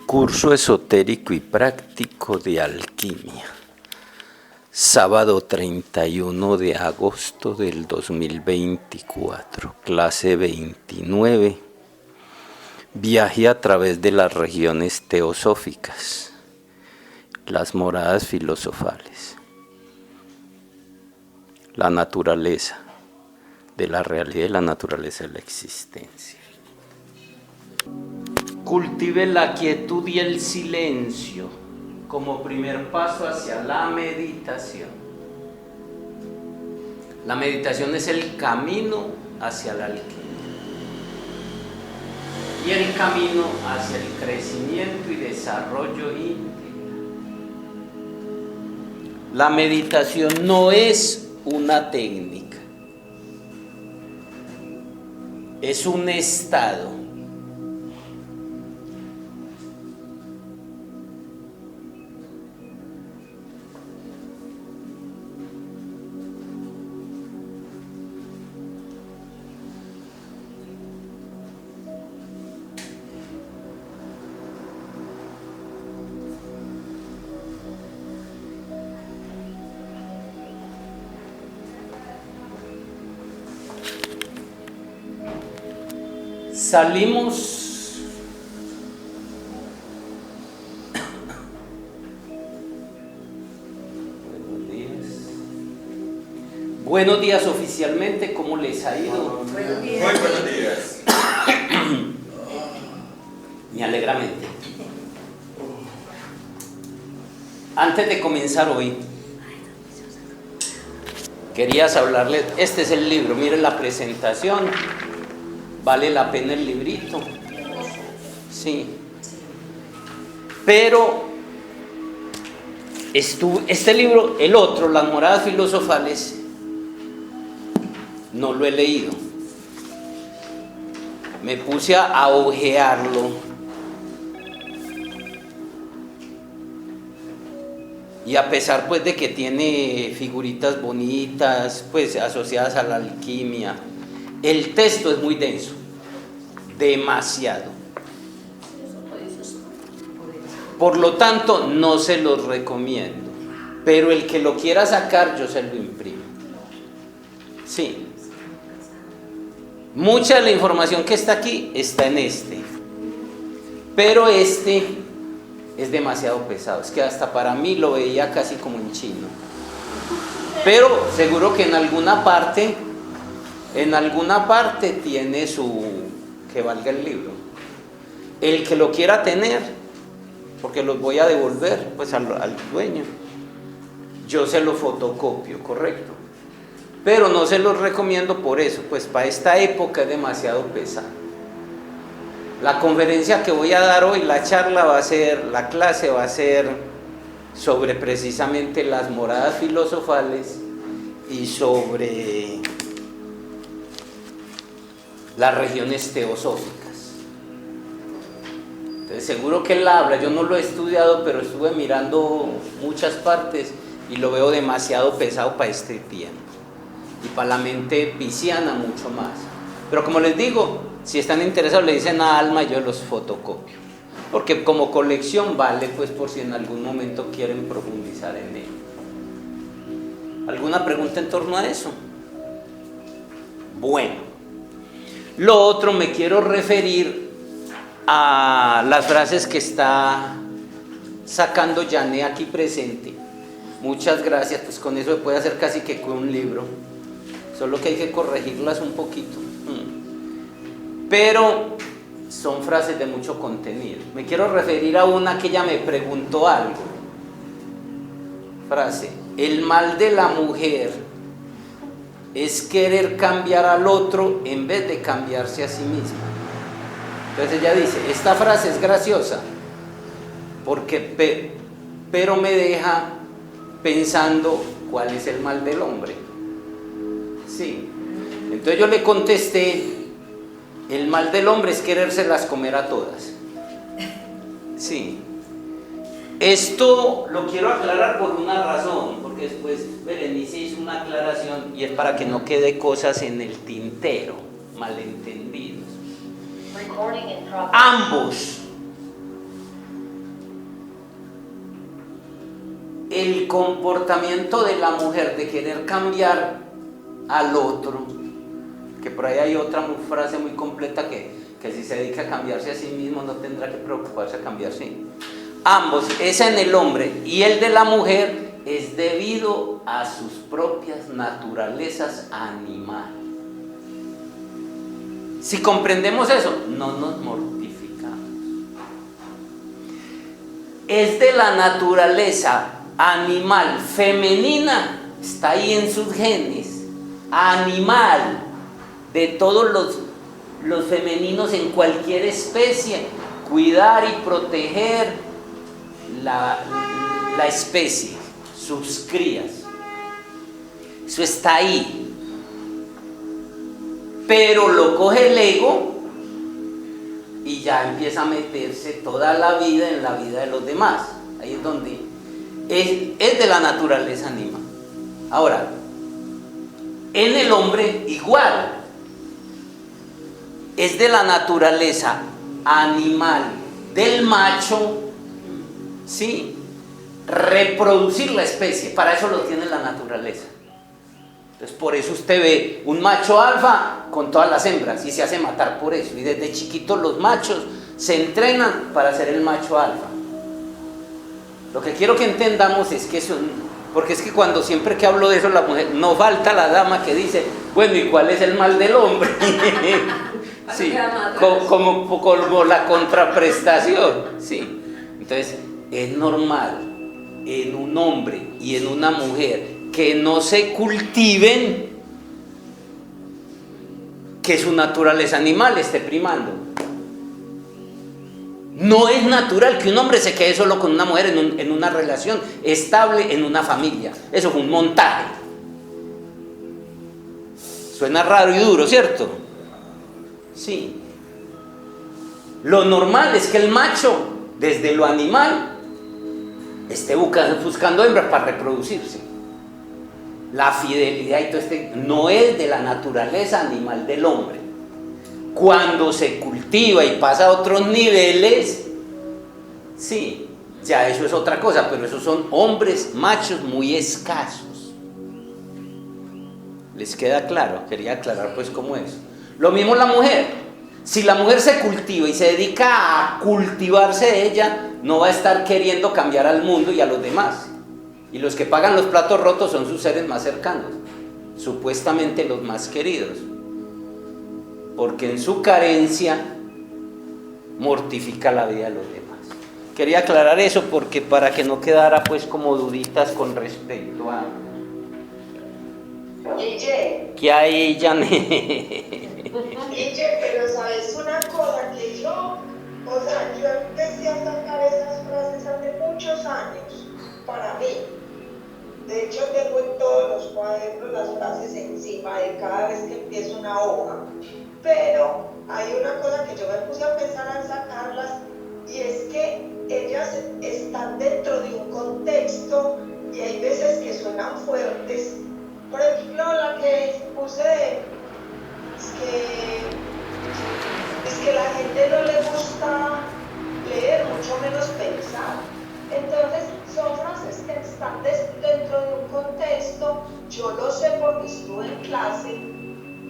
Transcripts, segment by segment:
Curso esotérico y práctico de alquimia. Sábado 31 de agosto del 2024, clase 29. Viaje a través de las regiones teosóficas, las moradas filosofales, la naturaleza de la realidad y la naturaleza de la existencia. Cultive la quietud y el silencio como primer paso hacia la meditación. La meditación es el camino hacia la alquimia y el camino hacia el crecimiento y desarrollo integral. La meditación no es una técnica, es un estado. Salimos Buenos días oficialmente, ¿cómo les ha ido? Buenos días. Muy buenos días. Me alegra mente. Antes de comenzar hoy, querías hablarles, este es el libro, miren la presentación. Vale la pena el librito, sí. Pero este libro, el otro, Las moradas filosofales, no lo he leído. Me puse a ojearlo y a pesar pues de que tiene figuritas bonitas, pues asociadas a la alquimia, el texto es muy denso, demasiado. Por lo tanto, no se los recomiendo. Pero el que lo quiera sacar, yo se lo imprimo. Sí. Mucha de la información que está aquí está en este. Pero este es demasiado pesado. Es que hasta para mí lo veía casi como en chino. Pero seguro que en alguna parte tiene que valga el libro. El que lo quiera tener, porque los voy a devolver pues al dueño, yo se lo fotocopio, correcto, pero no se los recomiendo por eso, pues para esta época es demasiado pesado. La conferencia que voy a dar hoy, la clase va a ser sobre precisamente las moradas filosofales y sobre las regiones teosóficas. Entonces seguro que él habla, yo no lo he estudiado, pero estuve mirando muchas partes y lo veo demasiado pesado para este tiempo y para la mente pisciana mucho más. Pero como les digo, si están interesados le dicen a Alma, yo los fotocopio, porque como colección vale pues por si en algún momento quieren profundizar en él. ¿Alguna pregunta en torno a eso? Bueno, lo otro, me quiero referir a las frases que está sacando Jané aquí presente. Muchas gracias, pues con eso se puede hacer casi que con un libro, solo que hay que corregirlas un poquito. Pero son frases de mucho contenido. Me quiero referir a una que ella me preguntó algo. Frase: el mal de la mujer es querer cambiar al otro en vez de cambiarse a sí misma. Entonces ella dice, esta frase es graciosa, pero me deja pensando cuál es el mal del hombre. Sí. Entonces yo le contesté, el mal del hombre es querérselas comer a todas. Sí. Esto lo quiero aclarar por una razón, porque después Berenice hizo una aclaración y es para que no quede cosas en el tintero, malentendidos. Ambos el comportamiento de la mujer de querer cambiar al otro, que por ahí hay otra frase muy completa que si se dedica a cambiarse a sí mismo no tendrá que preocuparse a cambiarse. Ambos, ese en el hombre y el de la mujer, es debido a sus propias naturalezas animales. Si comprendemos eso, no nos mortificamos. Es de la naturaleza animal femenina, está ahí en sus genes, animal, de todos los femeninos en cualquier especie, cuidar y proteger la especie, sus crías. Eso está ahí. Pero lo coge el ego y ya empieza a meterse toda la vida en la vida de los demás. Ahí es donde es de la naturaleza animal. Ahora, en el hombre igual, es de la naturaleza animal del macho, ¿sí? Reproducir la especie, para eso lo tiene la naturaleza. Entonces por eso usted ve un macho alfa con todas las hembras y se hace matar por eso. Y desde chiquitos los machos se entrenan para ser el macho alfa. Lo que quiero que entendamos es que eso, porque es que cuando siempre que hablo de eso la mujer, no falta la dama que dice, bueno, ¿y cuál es el mal del hombre? Sí, como la contraprestación, sí. Entonces es normal en un hombre y en una mujer que no se cultiven, que su naturaleza animal esté primando. No es natural que un hombre se quede solo con una mujer en una relación estable, en una familia. Eso fue un montaje. Suena raro y duro, ¿cierto? Sí. Lo normal es que el macho, desde lo animal, esté buscando hembras para reproducirse. La fidelidad y todo no es de la naturaleza animal del hombre. Cuando se cultiva y pasa a otros niveles, sí, ya eso es otra cosa, pero esos son hombres machos muy escasos. ¿Les queda claro? Quería aclarar pues cómo es. Lo mismo la mujer. Si la mujer se cultiva y se dedica a cultivarse ella, no va a estar queriendo cambiar al mundo y a los demás. Y los que pagan los platos rotos son sus seres más cercanos, supuestamente los más queridos, porque en su carencia mortifica la vida de los demás. Quería aclarar eso porque para que no quedara pues como duditas con respecto a... ¿Qué hay, Janet? Pero sabes una cosa que yo empecé a sacar esas frases hace muchos años, para mí. De hecho tengo en todos los cuadernos las frases encima de cada vez que empiezo una hoja. Pero hay una cosa que yo me puse a pensar al sacarlas, y es que ellas están dentro de un contexto y hay veces que suenan fuertes. Por ejemplo, la que puse es que la gente no le gusta leer, mucho menos pensar. Entonces son frases que están dentro de un contexto. Yo lo sé porque estuve en clase,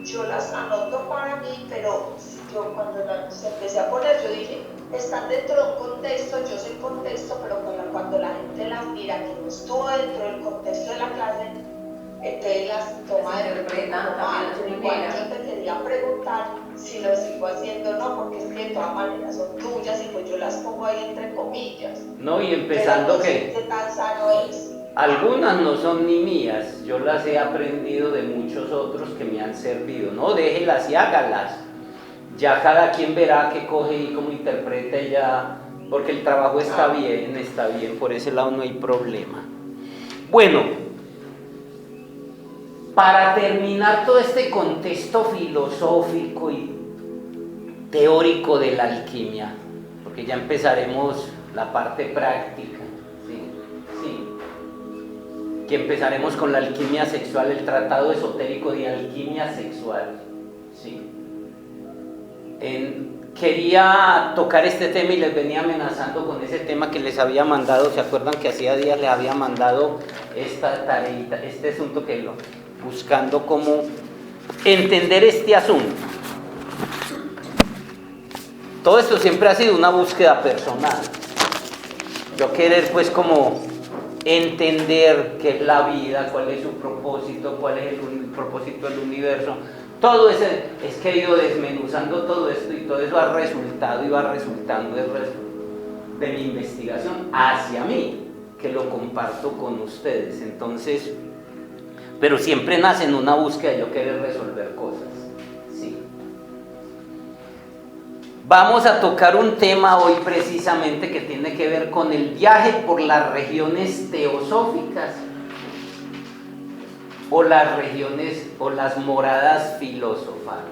yo las anoto para mí, pero yo cuando las empecé a poner, yo dije, están dentro de un contexto, yo sé el contexto, pero cuando la gente las mira que no estuvo dentro del contexto de la clase, entonces las toma de mal. Igual yo te quería preguntar si lo sigo haciendo o no, porque es que de todas maneras son tuyas y pues yo las pongo ahí entre comillas. No, y empezando pero que ¿qué tan sano es? Algunas no son ni mías, yo las he aprendido de muchos otros que me han servido. No, déjelas y hágalas. Ya cada quien verá qué coge y cómo interpreta ya, porque el trabajo está bien, por ese lado no hay problema. Bueno, para terminar todo este contexto filosófico y teórico de la alquimia, porque ya empezaremos la parte práctica, que empezaremos con la alquimia sexual, el tratado esotérico de alquimia sexual, ¿sí? quería tocar este tema y les venía amenazando con ese tema que les había mandado. ¿Se acuerdan que hacía días les había mandado esta tareita, este asunto buscando cómo entender este asunto? Todo esto siempre ha sido una búsqueda personal. Yo querer pues como entender qué es la vida, cuál es su propósito, cuál es el propósito del universo. Todo ese, es que he ido desmenuzando todo esto y todo eso ha resultado y va resultando de mi investigación hacia mí, que lo comparto con ustedes. Entonces, pero siempre nace en una búsqueda de yo querer resolver cosas. Sí. Vamos a tocar un tema hoy precisamente que tiene que ver con el viaje por las regiones teosóficas o las regiones o las moradas filosofales.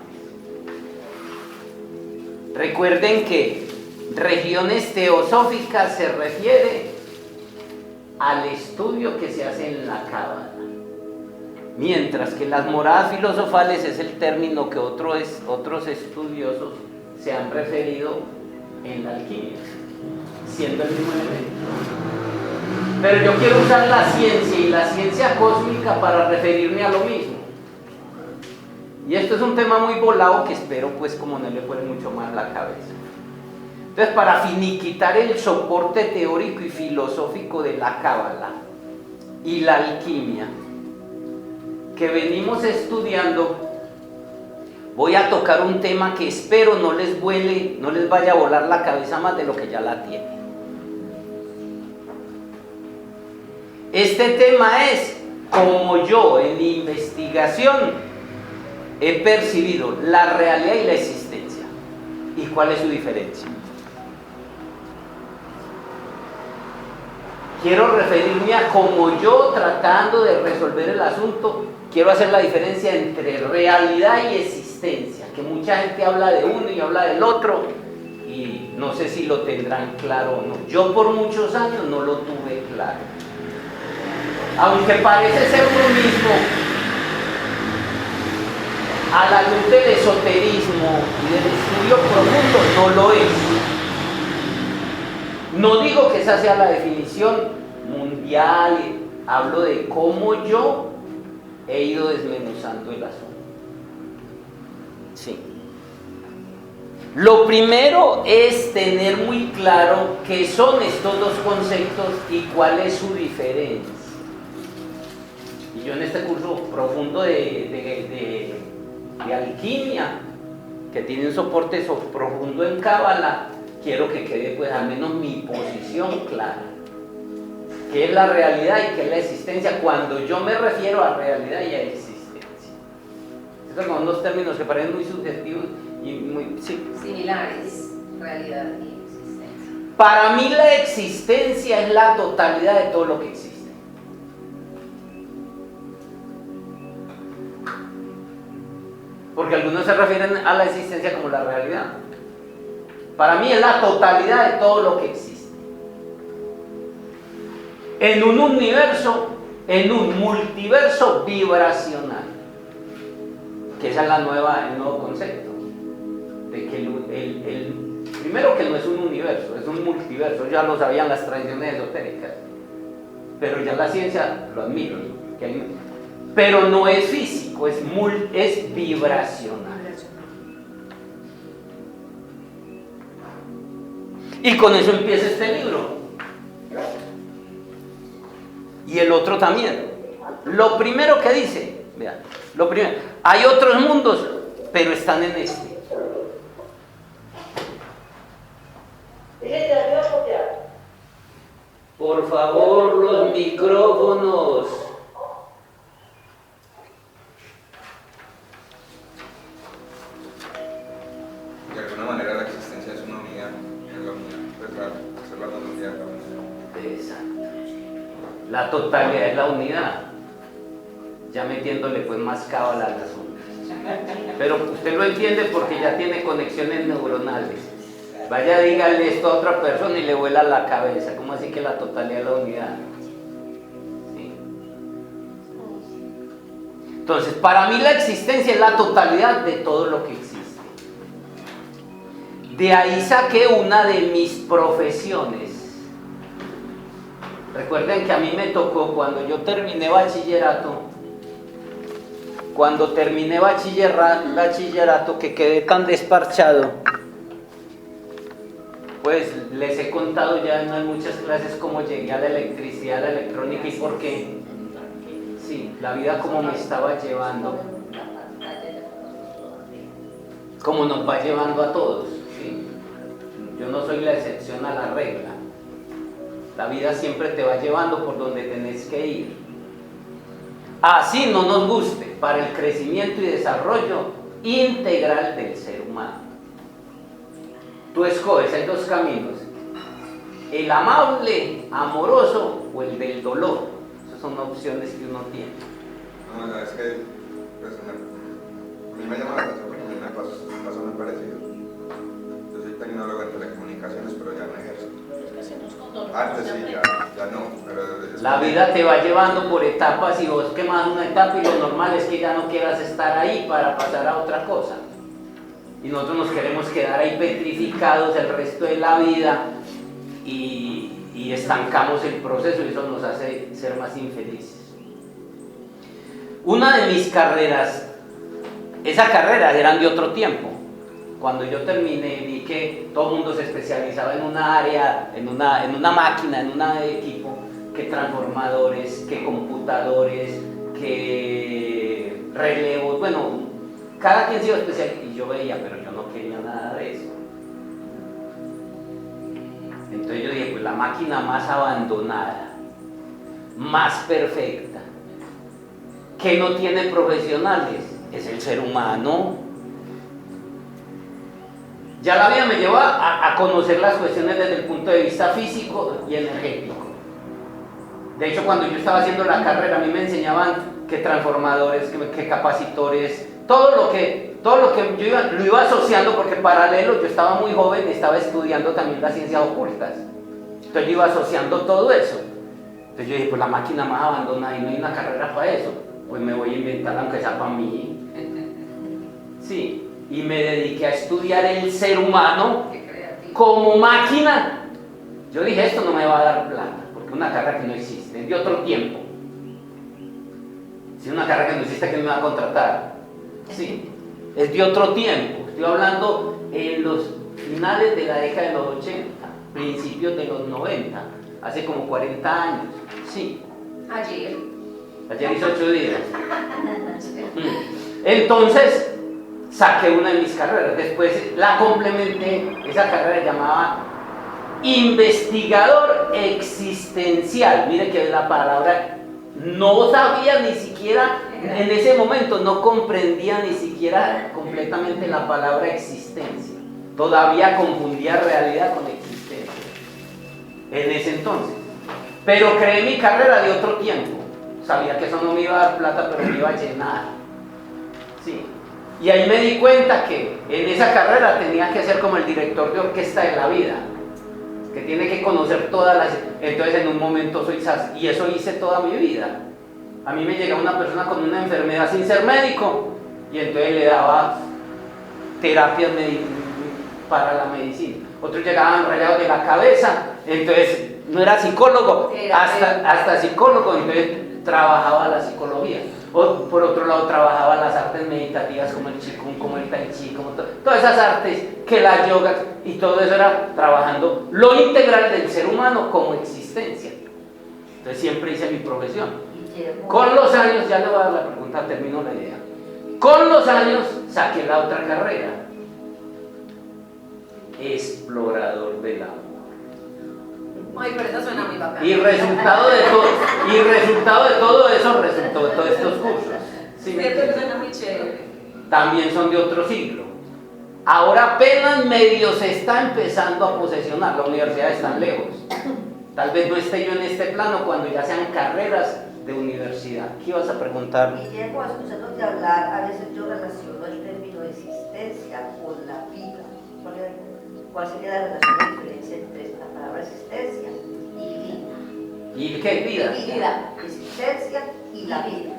Recuerden que regiones teosóficas se refiere al estudio que se hace en la Cábala, mientras que las moradas filosofales es el término que otros estudiosos se han referido en la alquimia, siendo el mismo elemento. Pero yo quiero usar la ciencia y la ciencia cósmica para referirme a lo mismo. Y esto es un tema muy volado que espero pues como no le pone mucho más la cabeza. Entonces, para finiquitar el soporte teórico y filosófico de la Cábala y la alquimia que venimos estudiando, voy a tocar un tema que espero no les vaya a volar la cabeza más de lo que ya la tiene. Este tema es como yo en mi investigación he percibido la realidad y la existencia y cuál es su diferencia. Quiero referirme a como yo tratando de resolver el asunto, quiero hacer la diferencia entre realidad y existencia, que mucha gente habla de uno y habla del otro y no sé si lo tendrán claro o no. Yo por muchos años no lo tuve claro. Aunque parece ser uno mismo, a la luz del esoterismo y del estudio profundo no lo es. No digo que esa sea la definición mundial, hablo de cómo yo he ido desmenuzando el asunto. Sí. Lo primero es tener muy claro qué son estos dos conceptos y cuál es su diferencia. Y yo en este curso profundo de alquimia, que tiene un soporte profundo en Cábala, quiero que quede pues al menos mi posición clara. ¿Qué es la realidad y qué es la existencia? Cuando yo me refiero a realidad y a existencia. Estos son dos términos que parecen muy subjetivos y muy similares, realidad y existencia. Para mí la existencia es la totalidad de todo lo que existe. Porque algunos se refieren a la existencia como la realidad. Para mí es la totalidad de todo lo que existe. En un universo, en un multiverso vibracional. Que ese es el nuevo concepto. De que primero que no es un universo, es un multiverso. Ya lo sabían las tradiciones esotéricas. Pero ya la ciencia lo admite. Pero no es físico, es vibracional. Y con eso empieza este libro. Y el otro también. Lo primero que dice, vean, hay otros mundos, pero están en este. Por favor, los micrófonos. De alguna manera la existencia es una unidad, es la unidad, es la totalidad de la unidad. Exacto. La totalidad es la unidad. Ya metiéndole pues más cábala al asunto. Pero usted lo entiende porque ya tiene conexiones neuronales. Vaya, dígale esto a otra persona y le vuela la cabeza. ¿Cómo así que la totalidad es la unidad? ¿Sí? Entonces, para mí la existencia es la totalidad de todo lo que existe. De ahí saqué una de mis profesiones. Recuerden que a mí me tocó cuando yo terminé bachillerato, que quedé tan desparchado, pues les he contado ya en muchas clases cómo llegué a la electricidad, a la electrónica y por qué. Sí, la vida como me estaba llevando, como nos va llevando a todos. ¿Sí? Yo no soy la excepción a la regla. La vida siempre te va llevando por donde tenés que ir. Así no nos guste, para el crecimiento y desarrollo integral del ser humano. Tú escoges, hay dos caminos: el amable, amoroso o el del dolor. Esas son opciones que uno tiene. No, la verdad es que pues, a mí me llama la atención porque a mí me pasó muy parecido. Yo soy tecnólogo en telecomunicaciones, pero ya no ejerzo. Antes sí, ya no. Pero la vida te va llevando por etapas y vos quemas una etapa y lo normal es que ya no quieras estar ahí para pasar a otra cosa. Y nosotros nos queremos quedar ahí petrificados el resto de la vida y estancamos el proceso y eso nos hace ser más infelices. Una de mis carreras, esas carreras eran de otro tiempo. Cuando yo terminé vi que todo el mundo se especializaba en una área, en una máquina, en un equipo, que transformadores, que computadores, que relevos, bueno, cada quien se iba a especializar y yo veía, pero yo no quería nada de eso. Entonces yo dije, pues la máquina más abandonada, más perfecta, que no tiene profesionales, es el ser humano. Ya la vida me llevó a conocer las cuestiones desde el punto de vista físico y energético. De hecho, cuando yo estaba haciendo la carrera, a mí me enseñaban que transformadores, que capacitores, todo lo que yo lo iba asociando, porque paralelo yo estaba muy joven y estaba estudiando también las ciencias ocultas. Entonces yo iba asociando todo eso. Entonces yo dije, pues la máquina más abandonada y no hay una carrera para eso, pues me voy a inventar aunque sea para mí. Sí. Y me dediqué a estudiar el ser humano como máquina. Yo dije, esto no me va a dar plata, porque es una carrera que no existe, es de otro tiempo. Si es una carrera que no existe, ¿quién me va a contratar? Sí, es de otro tiempo. Estoy hablando en los finales de la década de los 80, principios de los 90, hace como 40 años. Sí. Ayer hizo 8 días. Entonces saqué una de mis carreras, después la complementé, esa carrera se llamaba investigador existencial. Mire que la palabra, no sabía ni siquiera, en ese momento no comprendía ni siquiera completamente la palabra existencia, todavía confundía realidad con existencia, en ese entonces. Pero creé mi carrera de otro tiempo, sabía que eso no me iba a dar plata, pero me iba a llenar. Sí. Y ahí me di cuenta que en esa carrera tenía que ser como el director de orquesta de la vida, que tiene que conocer todas las... Entonces en un momento soy SAS, y eso hice toda mi vida. A mí me llegaba una persona con una enfermedad sin ser médico, y entonces le daba terapias para la medicina. Otros llegaban rayados de la cabeza, entonces no era psicólogo, hasta psicólogo, entonces trabajaba la psicología. O por otro lado trabajaba las artes meditativas como el Qigong, como el Tai Chi, como todas esas artes, que la yoga, y todo eso era trabajando lo integral del ser humano como existencia. Entonces siempre hice mi profesión. Con los años, ya le voy a dar la pregunta, termino la idea. Con los años saqué la otra carrera, explorador del amor. Ay, pero eso suena muy bacán. Y resultado de todo eso resultó de todos estos cursos. ¿Sí? Cierto que suena muy chévere. También son de otro siglo. Ahora apenas medio se está empezando a posesionar, las universidades están lejos. Tal vez no esté yo en este plano cuando ya sean carreras de universidad. ¿Qué ibas a preguntar? Y llego a escuchándote hablar, a veces yo relaciono el término existencia con la vida. ¿Cuál sería la relación o diferencia entre la palabra existencia y vida? ¿Y qué es vida? Vida, existencia y la vida.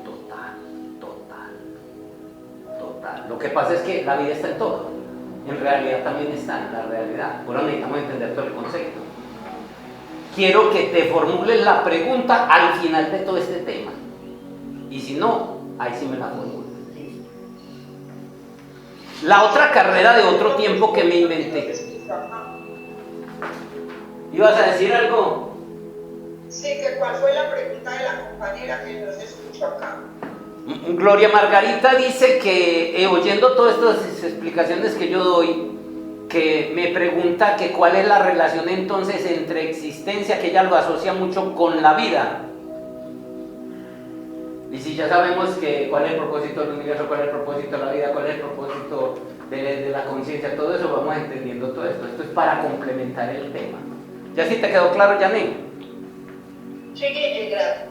Total. Lo que pasa es que la vida está en todo. en realidad también está, en la realidad. Ahora necesitamos entender todo el concepto. Quiero que te formules la pregunta al final de todo este tema. Y si no, ahí sí me la formulo. La otra carrera de otro tiempo que me inventé. ¿Ibas a decir algo? Sí, que cuál fue la pregunta de la compañera que no se escuchó acá. Gloria Margarita dice que, oyendo todas estas explicaciones que yo doy, que me pregunta que cuál es la relación entonces entre existencia, que ella lo asocia mucho con la vida. Y si ya sabemos que cuál es el propósito del universo, cuál es el propósito de la vida, cuál es el propósito de la conciencia, todo eso, vamos entendiendo todo esto. Esto es para complementar el tema. ¿Ya sí te quedó claro, Janet? Sí, gracias.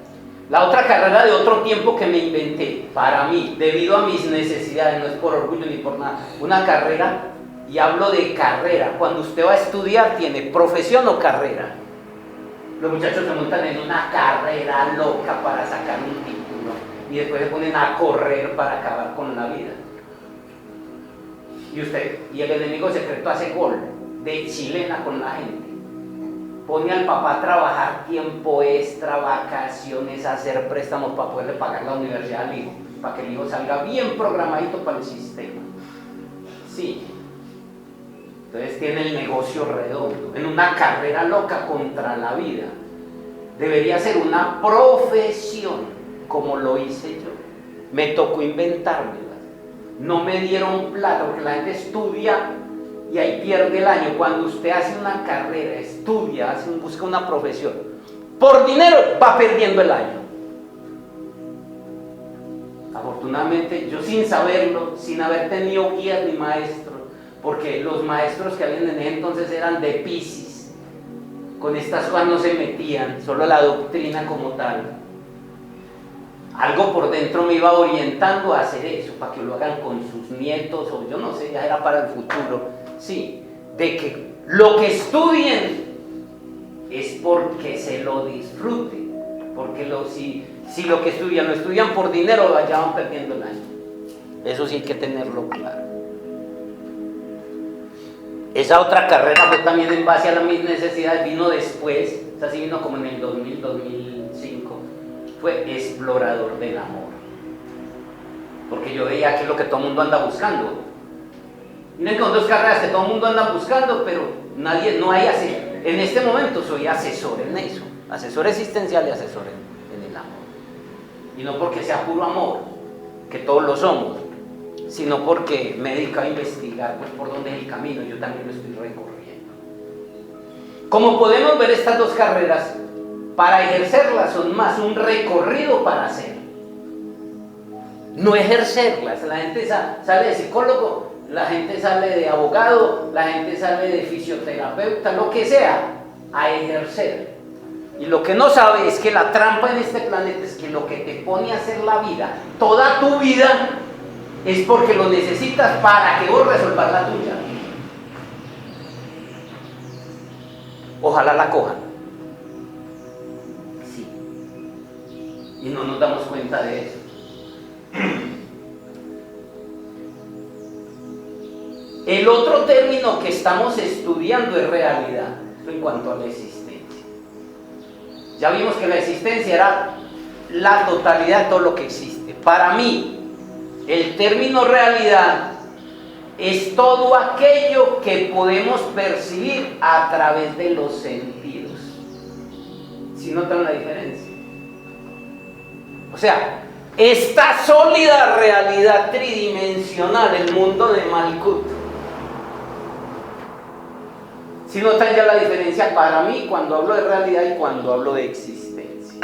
La otra carrera de otro tiempo que me inventé, para mí, debido a mis necesidades, no es por orgullo ni por nada, una carrera, y hablo de carrera. Cuando usted va a estudiar, tiene profesión o carrera. Los muchachos se montan en una carrera loca para sacar un título y después se ponen a correr para acabar con la vida. Y el enemigo secreto hace gol de chilena con la gente. Pone al papá a trabajar tiempo extra, vacaciones, hacer préstamos para poderle pagar la universidad al hijo, para que el hijo salga bien programadito para el sistema. Sí. Entonces tiene el negocio redondo, en una carrera loca contra la vida. Debería ser una profesión, como lo hice yo. Me tocó inventármela. No me dieron plata, porque la gente estudia y ahí pierde el año. Cuando usted hace una carrera, estudia, busca una profesión, por dinero va perdiendo el año. Afortunadamente, yo sin saberlo, sin haber tenido guías ni maestros, porque los maestros que habían en ese entonces eran de Piscis, con estas cosas no se metían, solo la doctrina como tal. Algo por dentro me iba orientando a hacer eso, para que lo hagan con sus nietos, o yo no sé, ya era para el futuro. Sí, de que lo que estudien es porque se lo disfruten, porque si lo que estudian lo estudian por dinero, ya van perdiendo el año. Eso sí hay que tenerlo claro. Esa otra carrera fue también en base a mis necesidades, vino después, esa sí vino como en el 2000, 2005, fue explorador del amor. Porque yo veía que es lo que todo el mundo anda buscando. Miren que son dos carreras que todo el mundo anda buscando, pero no hay así. En este momento soy asesor en eso, asesor existencial y asesor en el amor. Y no porque sea puro amor, que todos lo somos, sino porque me dedico a investigar pues, por dónde es el camino, yo también lo estoy recorriendo. Como podemos ver, estas dos carreras, para ejercerlas son más un recorrido para hacer, no ejercerlas. La gente sale de psicólogo, la gente sale de abogado, la gente sale de fisioterapeuta, lo que sea, a ejercer. Y lo que no sabe es que la trampa en este planeta es que lo que te pone a hacer la vida, toda tu vida, es porque lo necesitas para que vos resolvas la tuya. Ojalá la cojan. Sí. Y no nos damos cuenta de eso. El otro término que estamos estudiando es realidad, en cuanto a la existencia. Ya vimos que la existencia era la totalidad de todo lo que existe. Para mí, el término realidad es todo aquello que podemos percibir a través de los sentidos. ¿Sí notan la diferencia? O sea, esta sólida realidad tridimensional, el mundo de Malkut. ¿Sí notan ya la diferencia para mí cuando hablo de realidad y cuando hablo de existencia?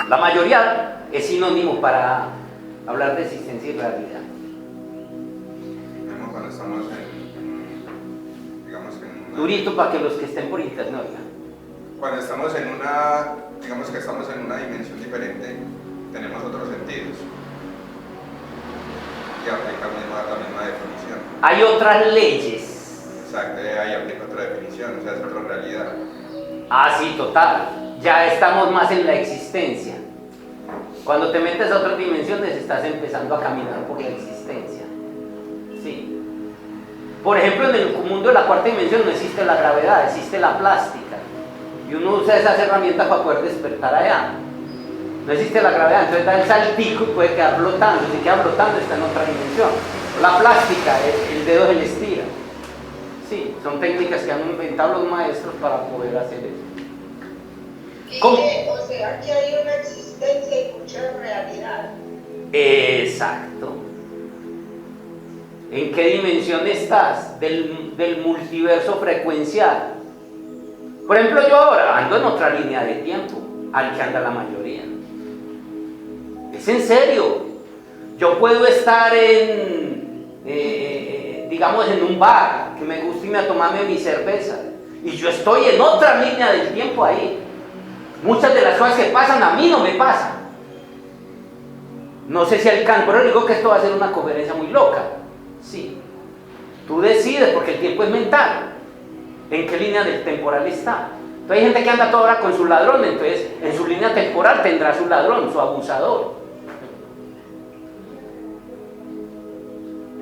La mayoría es sinónimo para hablar de existencia y realidad. Cuando estamos digamos que en una... Durito para que los que estén por internet oigan. Cuando estamos en una, digamos que estamos en una dimensión diferente, tenemos otros sentidos. Y aplica la misma definición. Hay otras leyes. Exacto, ahí aplica otra definición, o sea, es otra realidad. Ah, sí, total. Ya estamos más en la existencia. Cuando te metes a otras dimensiones estás empezando a caminar por la existencia. Sí. Por ejemplo, en el mundo de la cuarta dimensión no existe la gravedad, existe la plástica. Y uno usa esas herramientas para poder despertar allá. No existe la gravedad, entonces da el saltico y puede quedar flotando. Si queda flotando está en otra dimensión. La plástica, el dedo se le estira. Sí, son técnicas que han inventado los maestros para poder hacer eso. ¿Cómo? O sea, que hay una existencia y mucha realidad. Exacto. ¿En qué dimensión estás? Del multiverso frecuencial. Por ejemplo, yo ahora ando en otra línea de tiempo al que anda la mayoría. Es en serio. Yo puedo estar digamos, en un bar que me gusta irme a tomarme mi cerveza y yo estoy en otra línea del tiempo ahí. Muchas de las cosas que pasan a mí no me pasan. No sé si alcanzo, pero digo que esto va a ser una conferencia muy loca. Sí. Tú decides, porque el tiempo es mental. ¿En qué línea del temporal está? Entonces hay gente que anda toda hora con su ladrón, entonces en su línea temporal tendrá su ladrón, su abusador.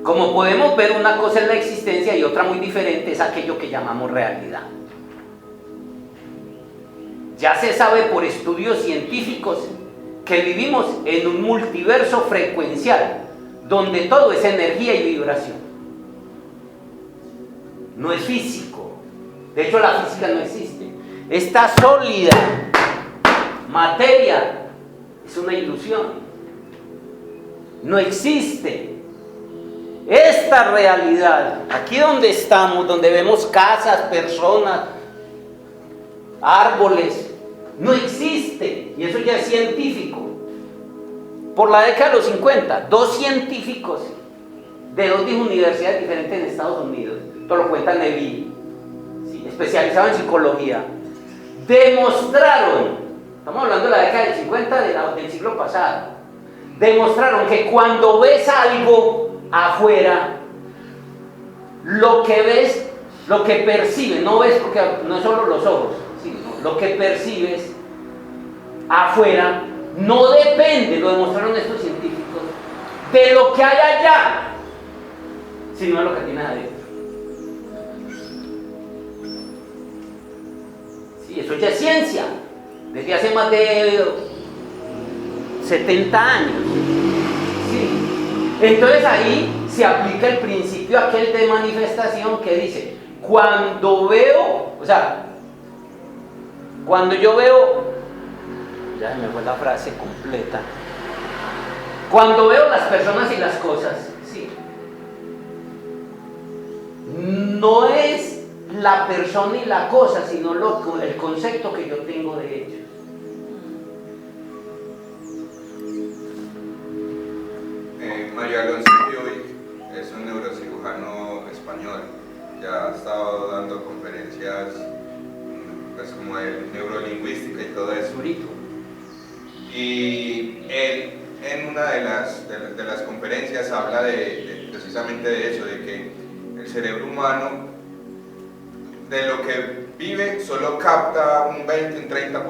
Como podemos ver, una cosa es la existencia y otra muy diferente es aquello que llamamos realidad. Ya se sabe por estudios científicos que vivimos en un multiverso frecuencial, donde todo es energía y vibración. No es físico. De hecho, la física no existe. Esta sólida materia es una ilusión. No existe. Esta realidad, aquí donde estamos, donde vemos casas, personas, árboles, no existe, y eso ya es científico. Por la década de los 50, 2 científicos de 2 universidades diferentes en Estados Unidos, esto lo cuenta Neville, ¿sí?, especializado en psicología, demostraron, estamos hablando de la década del 50 del siglo pasado, demostraron que cuando ves algo afuera, lo que ves, lo que percibes, no ves porque no es solo los ojos, sino lo que percibes afuera no depende, lo demostraron estos científicos, de lo que hay allá, sino de lo que tienes adentro. Sí, eso ya es ciencia, desde hace más de 70 años. Sí. Entonces ahí se aplica el principio aquel de manifestación que dice, cuando veo, o sea, cuando yo veo, ya me fue la frase completa, cuando veo las personas y las cosas, sí, no es la persona y la cosa, sino el concepto que yo tengo de ellos. Mario Alonso Pioy es un neurocirujano español, ya ha estado dando conferencias pues, como de neurolingüística y todo eso. Y él en una de las conferencias habla precisamente de eso, de que el cerebro humano de lo que vive solo capta un 20, un 30%.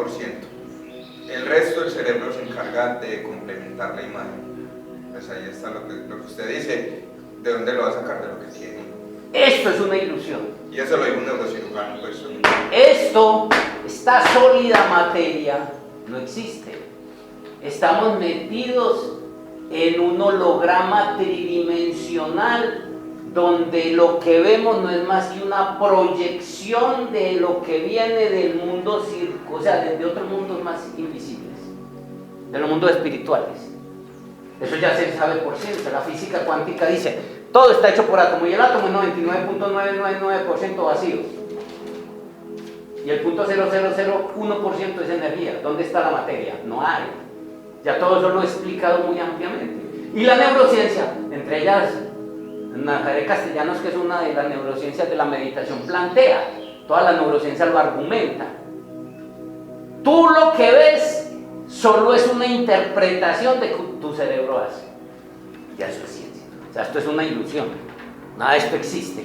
El resto del cerebro se encarga de complementar la imagen. Pues ahí está lo que usted dice, ¿de dónde lo va a sacar? De lo que tiene. Esto es una ilusión. Y eso lo dijo un neurocirujano, pues. Esto, esta sólida materia, no existe. Estamos metidos en un holograma tridimensional donde lo que vemos no es más que una proyección de lo que viene del mundo circo, o sea, de otros mundos más invisibles, de los mundos espirituales. Eso ya se sabe por ciencia. La física cuántica dice, todo está hecho por átomos y el átomo es 99.999% vacío. Y el 0.0001% es energía. ¿Dónde está la materia? No hay. Ya todo eso lo he explicado muy ampliamente. Y la neurociencia, entre ellas Nazaret Castellanos, que es una de las neurociencias de la meditación, plantea, toda la neurociencia lo argumenta. Tú lo que ves solo es una interpretación de que tu cerebro hace. Ya eso es ciencia. O sea, esto es una ilusión. Nada de esto existe.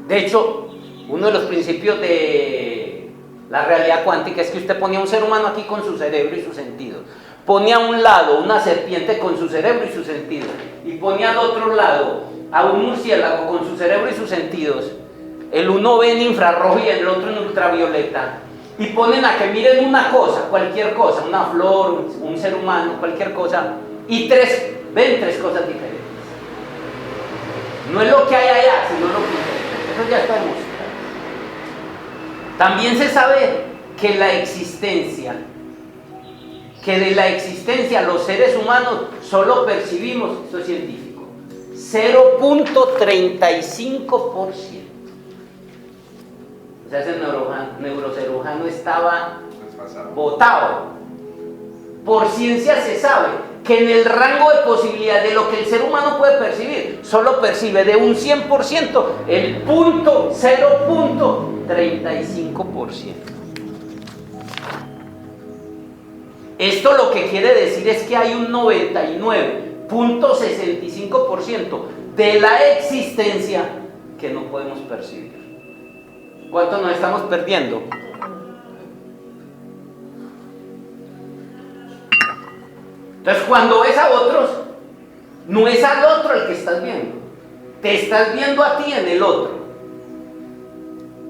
De hecho, uno de los principios de la realidad cuántica es que usted ponía a un ser humano aquí con su cerebro y sus sentidos. pone a un lado una serpiente con su cerebro y sus sentidos, y pone al otro lado a un murciélago con su cerebro y sus sentidos, el uno ve en infrarrojo y el otro en ultravioleta, y ponen a que miren una cosa, cualquier cosa, una flor, un ser humano, cualquier cosa, y ven tres cosas diferentes. No es lo que hay allá, sino lo que hay. Eso ya está demostrado. También se sabe que de la existencia los seres humanos solo percibimos, esto es científico, 0.35%. O sea, ese neurocirujano estaba botado. Por ciencia se sabe que en el rango de posibilidad de lo que el ser humano puede percibir, solo percibe de un 100% el 0.35%. Esto lo que quiere decir es que hay un 99.65% de la existencia que no podemos percibir. ¿Cuánto nos estamos perdiendo? Entonces, cuando ves a otros, no es al otro el que estás viendo, te estás viendo a ti en el otro.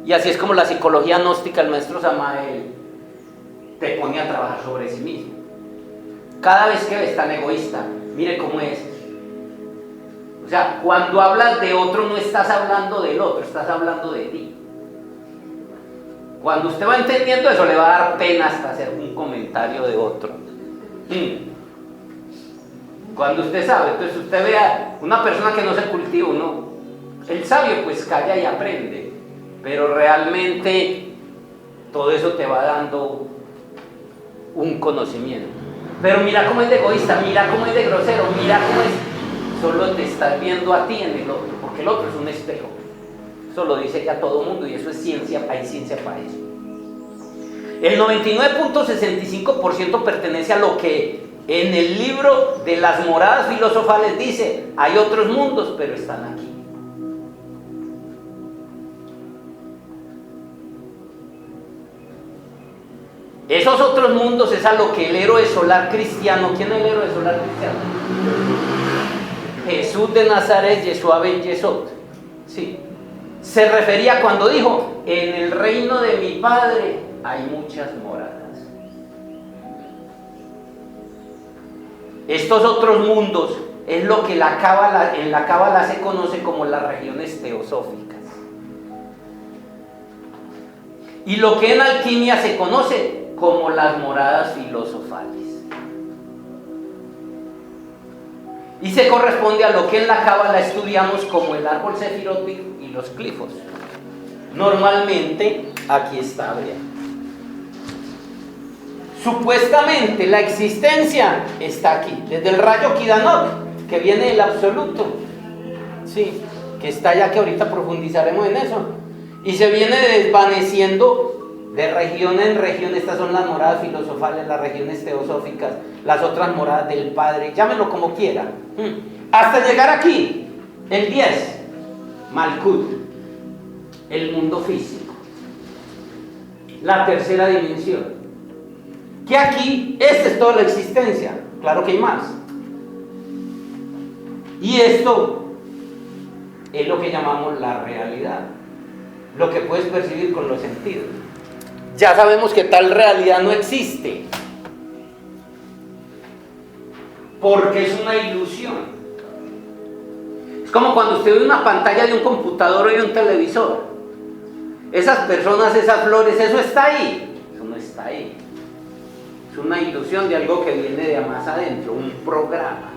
Y así es como la psicología gnóstica, el maestro Samael, te pone a trabajar sobre sí mismo. Cada vez que ves tan egoísta, mire cómo es. O sea, cuando hablas de otro, no estás hablando del otro, estás hablando de ti. Cuando usted va entendiendo eso, le va a dar pena hasta hacer un comentario de otro. Cuando usted sabe, entonces usted vea una persona que no se cultiva, ¿no? El sabio pues calla y aprende, pero realmente todo eso te va dando un conocimiento. Pero mira cómo es de egoísta, mira cómo es de grosero, mira cómo es. Solo te estás viendo a ti en el otro, porque el otro es un espejo. Eso lo dice ya todo el mundo y eso es ciencia, hay ciencia para eso. El 99.65% pertenece a lo que en el libro de las moradas filosofales dice, hay otros mundos, pero están aquí. Esos otros mundos es a lo que el héroe solar cristiano, ¿quién es el héroe solar cristiano? Jesús de Nazaret, Yeshua ben Yesod, sí. Se refería cuando dijo, en el reino de mi Padre hay muchas moradas. Estos otros mundos es lo que en la Cábala se conoce como las regiones teosóficas. Y lo que en alquimia se conoce como las moradas filosofales. Y se corresponde a lo que en la Cábala estudiamos como el árbol sefirótico y los glifos. Normalmente, aquí está, vean. Supuestamente la existencia está aquí, desde el rayo Kidanot, que viene del absoluto, sí, que está allá, que ahorita profundizaremos en eso, y se viene desvaneciendo de región en región. Estas son las moradas filosofales, las regiones teosóficas, las otras moradas del Padre, llámenlo como quiera, hasta llegar aquí, el 10, Malkut, el mundo físico, la tercera dimensión. Que aquí, esta es toda la existencia, claro que hay más. Y esto es lo que llamamos la realidad, lo que puedes percibir con los sentidos. Ya sabemos que tal realidad no existe, porque es una ilusión. Es como cuando usted ve una pantalla de un computador o de un televisor. Esas personas, esas flores, eso está ahí. Eso no está ahí. Es una ilusión de algo que viene de más adentro, un programa.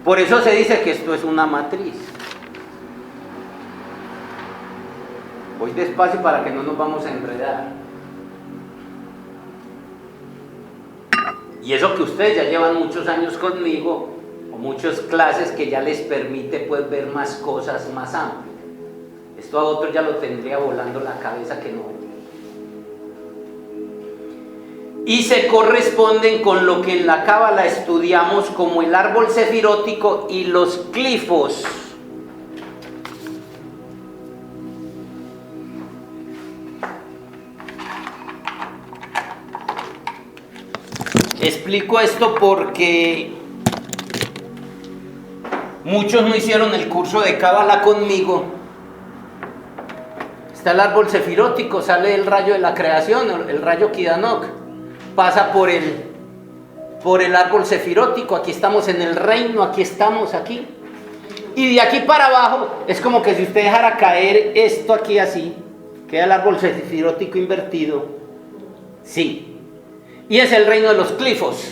Por eso se dice que esto es una matriz. Voy despacio para que no nos vamos a enredar. Y eso que ustedes ya llevan muchos años conmigo, o muchas clases que ya les permite pues ver más cosas más amplias. Esto a otros ya lo tendría volando la cabeza que no. Y se corresponden con lo que en la Cábala estudiamos como el árbol sefirótico y los glifos. explico esto porque muchos no hicieron el curso de Cábala conmigo. Está el árbol sefirótico, sale el rayo de la creación, el rayo Kidanok, pasa por el árbol sefirótico, aquí estamos en el reino, aquí estamos aquí. Y de aquí para abajo es como que si usted dejara caer esto aquí así, queda el árbol sefirótico invertido. Sí. Y es el reino de los clifos.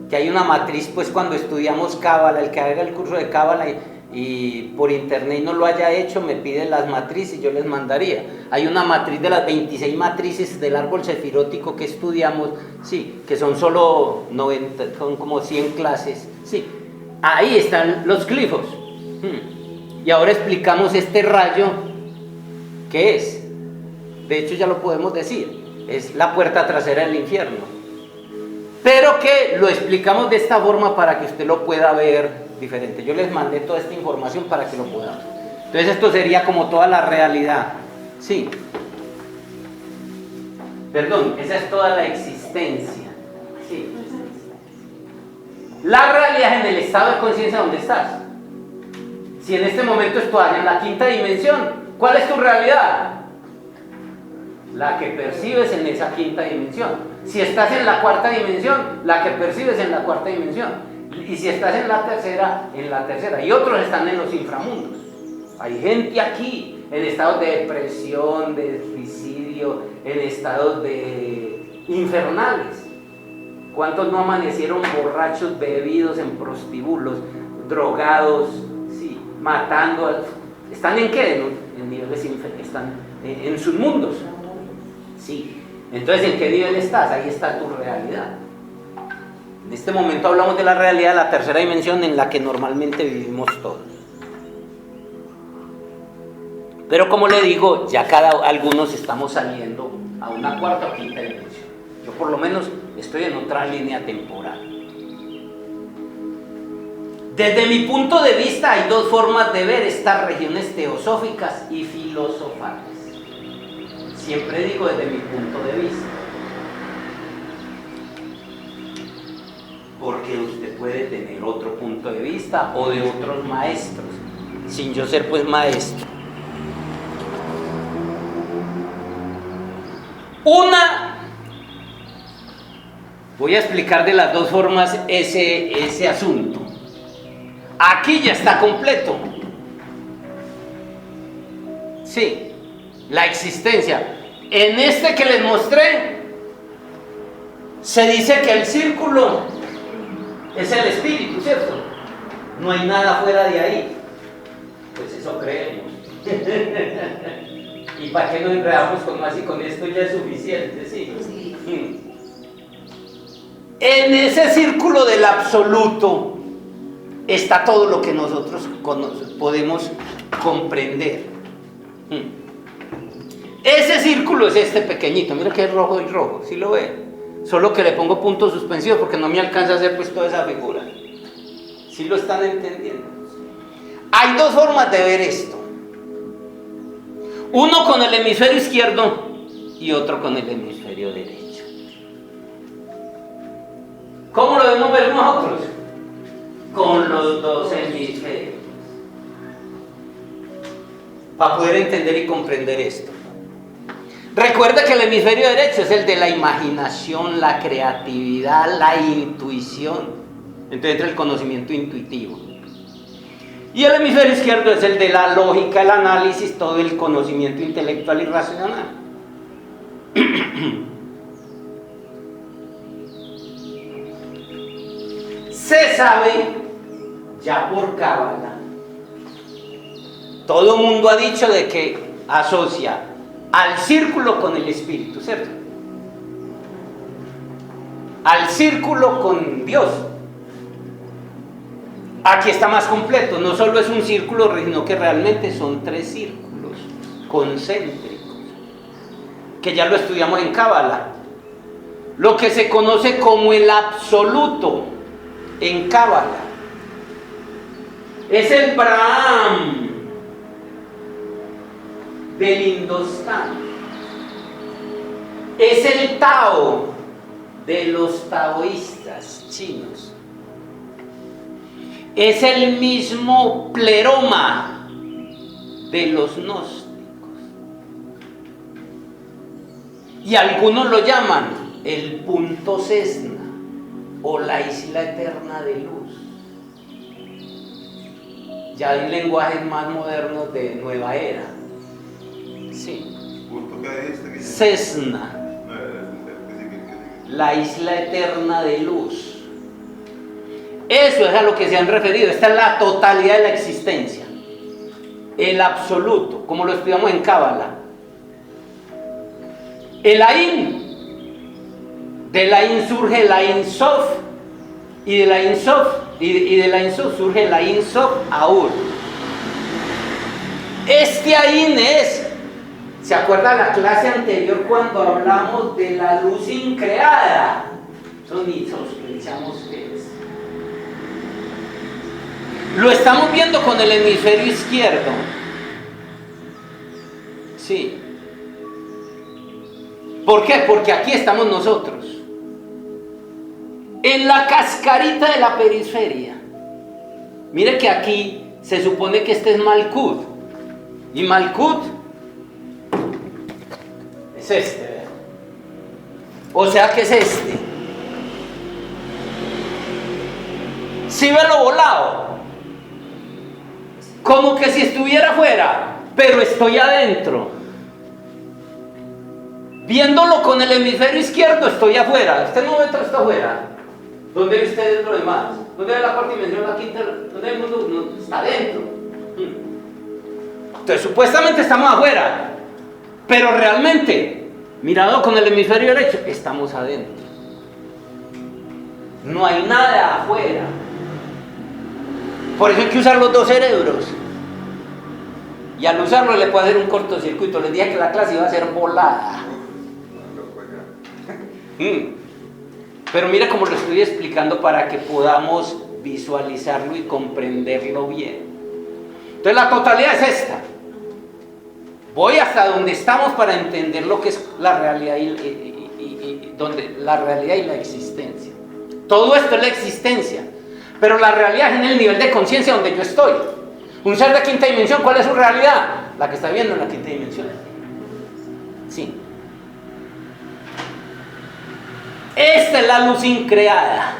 Que hay una matriz, pues cuando estudiamos Cábala, el que haga el curso de Cábala y por internet no lo haya hecho, me piden las matrices y yo les mandaría. Hay una matriz de las 26 matrices del árbol sefirótico que estudiamos, sí, que son solo 90, son como 100 clases, sí. Ahí están los glifos. Y ahora explicamos este rayo, ¿qué es? De hecho ya lo podemos decir, es la puerta trasera del infierno. Pero que lo explicamos de esta forma para que usted lo pueda ver diferente. Yo les mandé toda esta información para que lo puedan ver. Entonces esto sería como toda la realidad. Sí. Perdón, esa es toda la existencia. Sí. La realidad es en el estado de conciencia donde estás. Si en este momento estás en la quinta dimensión, ¿cuál es tu realidad? La que percibes en esa quinta dimensión. Si estás en la cuarta dimensión, la que percibes en la cuarta dimensión. Y si estás en la tercera, en la tercera. Y otros están en los inframundos. Hay gente aquí en estados de depresión, de suicidio, en estados de infernales. ¿Cuántos no amanecieron borrachos, bebidos, en prostíbulos, drogados, sí, matando? ¿Están en qué? En niveles inferiores, están en sus mundos. Sí. Entonces, ¿en qué nivel estás? Ahí está tu realidad. En este momento hablamos de la realidad de la tercera dimensión en la que normalmente vivimos todos. Pero como le digo, ya algunos estamos saliendo a una cuarta o quinta dimensión. Yo por lo menos estoy en otra línea temporal. Desde mi punto de vista hay dos formas de ver estas regiones teosóficas y filosofales. Siempre digo desde mi punto de vista. Porque usted puede tener otro punto de vista o de otros maestros, sin yo ser pues maestro. Voy a explicar de las dos formas ese asunto. Aquí ya está completo. Sí, la existencia. En este que les mostré, se dice que el círculo es el espíritu, ¿cierto? No hay nada fuera de ahí. Pues eso creemos. ¿Y para qué nos enredamos con más y con esto ya es suficiente? Sí. Sí. En ese círculo del absoluto está todo lo que nosotros podemos comprender. Ese círculo es este pequeñito, mira que es rojo y rojo, ¿sí lo ve? Solo que le pongo puntos suspensivos porque no me alcanza a hacer pues toda esa figura. ¿Sí lo están entendiendo? Hay dos formas de ver esto. Uno con el hemisferio izquierdo y otro con el hemisferio derecho. ¿Cómo lo debemos ver nosotros? Con los dos hemisferios. Para poder entender y comprender esto. Recuerda que el hemisferio derecho es el de la imaginación, la creatividad, la intuición. Entonces entra el conocimiento intuitivo. Y el hemisferio izquierdo es el de la lógica, el análisis, todo el conocimiento intelectual y racional. Se sabe, ya por Cábala, todo el mundo ha dicho de que asocia al círculo con el espíritu, ¿cierto? Al círculo con Dios. Aquí está más completo, no solo es un círculo, sino que realmente son 3 círculos concéntricos, que ya lo estudiamos en Cábala. Lo que se conoce como el absoluto en Cábala es el Brahman del Indostán, es el Tao de los taoístas chinos es el mismo pleroma de los gnósticos. Y algunos lo llaman el punto Cessna o la isla eterna de luz. Ya hay lenguajes más modernos de nueva era. Sí. ¿Punto qué dijiste? Cessna, la isla eterna de luz. Eso es a lo que se han referido. Esta es la totalidad de la existencia, el absoluto, como lo estudiamos en Cábala. El Ain, de la Ain surge el Ain Sof, y de la Ain Sof surge el Ain Sof Aur. Este Ain es, ¿se acuerda la clase anterior cuando hablamos de la luz increada? Son ni sospechamos que es. Lo estamos viendo con el hemisferio izquierdo. Sí. ¿Por qué? Porque aquí estamos nosotros. En la cascarita de la periferia. Mire que aquí se supone que este es Malkut. Y Malkut es este, ¿verdad? O sea que es este. ¿Sí ve lo volado? Como que si estuviera afuera, pero estoy adentro. Viéndolo con el hemisferio izquierdo, estoy afuera. Este momento está afuera. ¿Dónde ve usted lo demás? ¿Dónde ve la cuarta dimensión, la quinta? ¿Dónde ve el mundo? No, está adentro. Entonces, supuestamente estamos afuera, pero realmente, mirado con el hemisferio derecho, estamos adentro. No hay nada afuera. Por eso hay que usar los dos cerebros. Y al usarlo le puede hacer un cortocircuito. Les dije que la clase iba a ser volada. Pero mira cómo lo estoy explicando para que podamos visualizarlo y comprenderlo bien. Entonces la totalidad es esta. Voy hasta donde estamos para entender lo que es la realidad donde la realidad y la existencia. Todo esto es la existencia, pero la realidad es en el nivel de conciencia donde yo estoy. Un ser de quinta dimensión, ¿cuál es su realidad? La que está viendo en la quinta dimensión. Sí. Esta es la luz increada,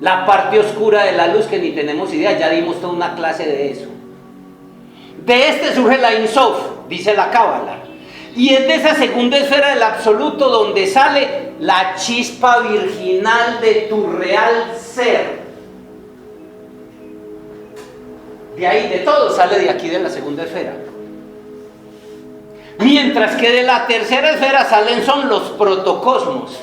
la parte oscura de la luz que ni tenemos idea, ya dimos toda una clase de eso. De este surge la Ein Sof, dice la Cábala, y es de esa segunda esfera del absoluto donde sale la chispa virginal de tu real ser. De ahí, de todo, sale de aquí, de la segunda esfera. Mientras que de la tercera esfera salen son los protocosmos.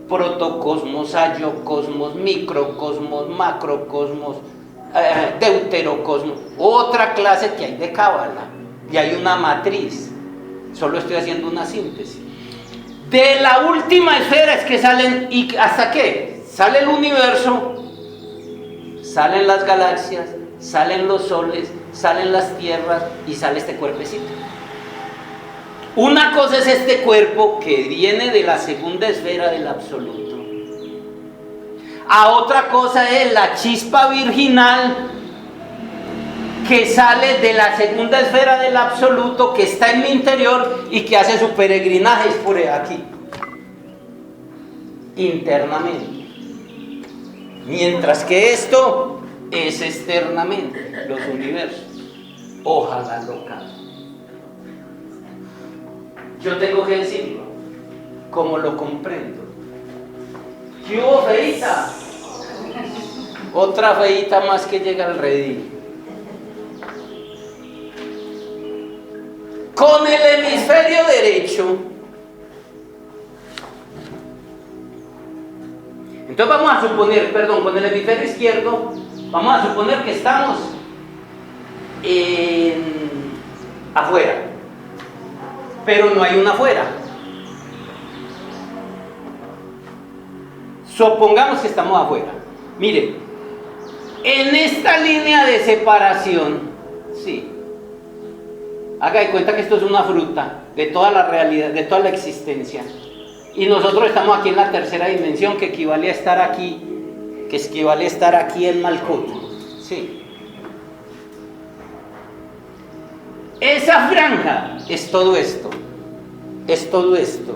Protocosmos, ayocosmos, microcosmos, macrocosmos, deuterocosmos. Otra clase que hay de Cábala. Y hay una matriz. Solo estoy haciendo una síntesis. De la última esfera es que salen, ¿y hasta qué? Sale el universo, salen las galaxias, salen los soles, salen las tierras y sale este cuerpecito. Una cosa es este cuerpo que viene de la segunda esfera del absoluto. A otra cosa es la chispa virginal que sale de la segunda esfera del absoluto, que está en mi interior y que hace su peregrinaje por aquí, internamente. Mientras que esto es externamente, los universos. Ojalá lo cambie. Yo tengo que decirlo, como lo comprendo. ¿Qué hubo, feíta? Otra feíta más que llega al redil. Con el hemisferio derecho. Entonces vamos a suponer, con el hemisferio izquierdo, vamos a suponer que estamos afuera, pero no hay una afuera. Supongamos que estamos afuera. Miren, en esta línea de separación, sí, Haga de cuenta que esto es una fruta de toda la realidad, de toda la existencia. Y nosotros estamos aquí en la tercera dimensión, que equivale a estar aquí, en Malkut. Sí. Esa franja es todo esto. Es todo esto.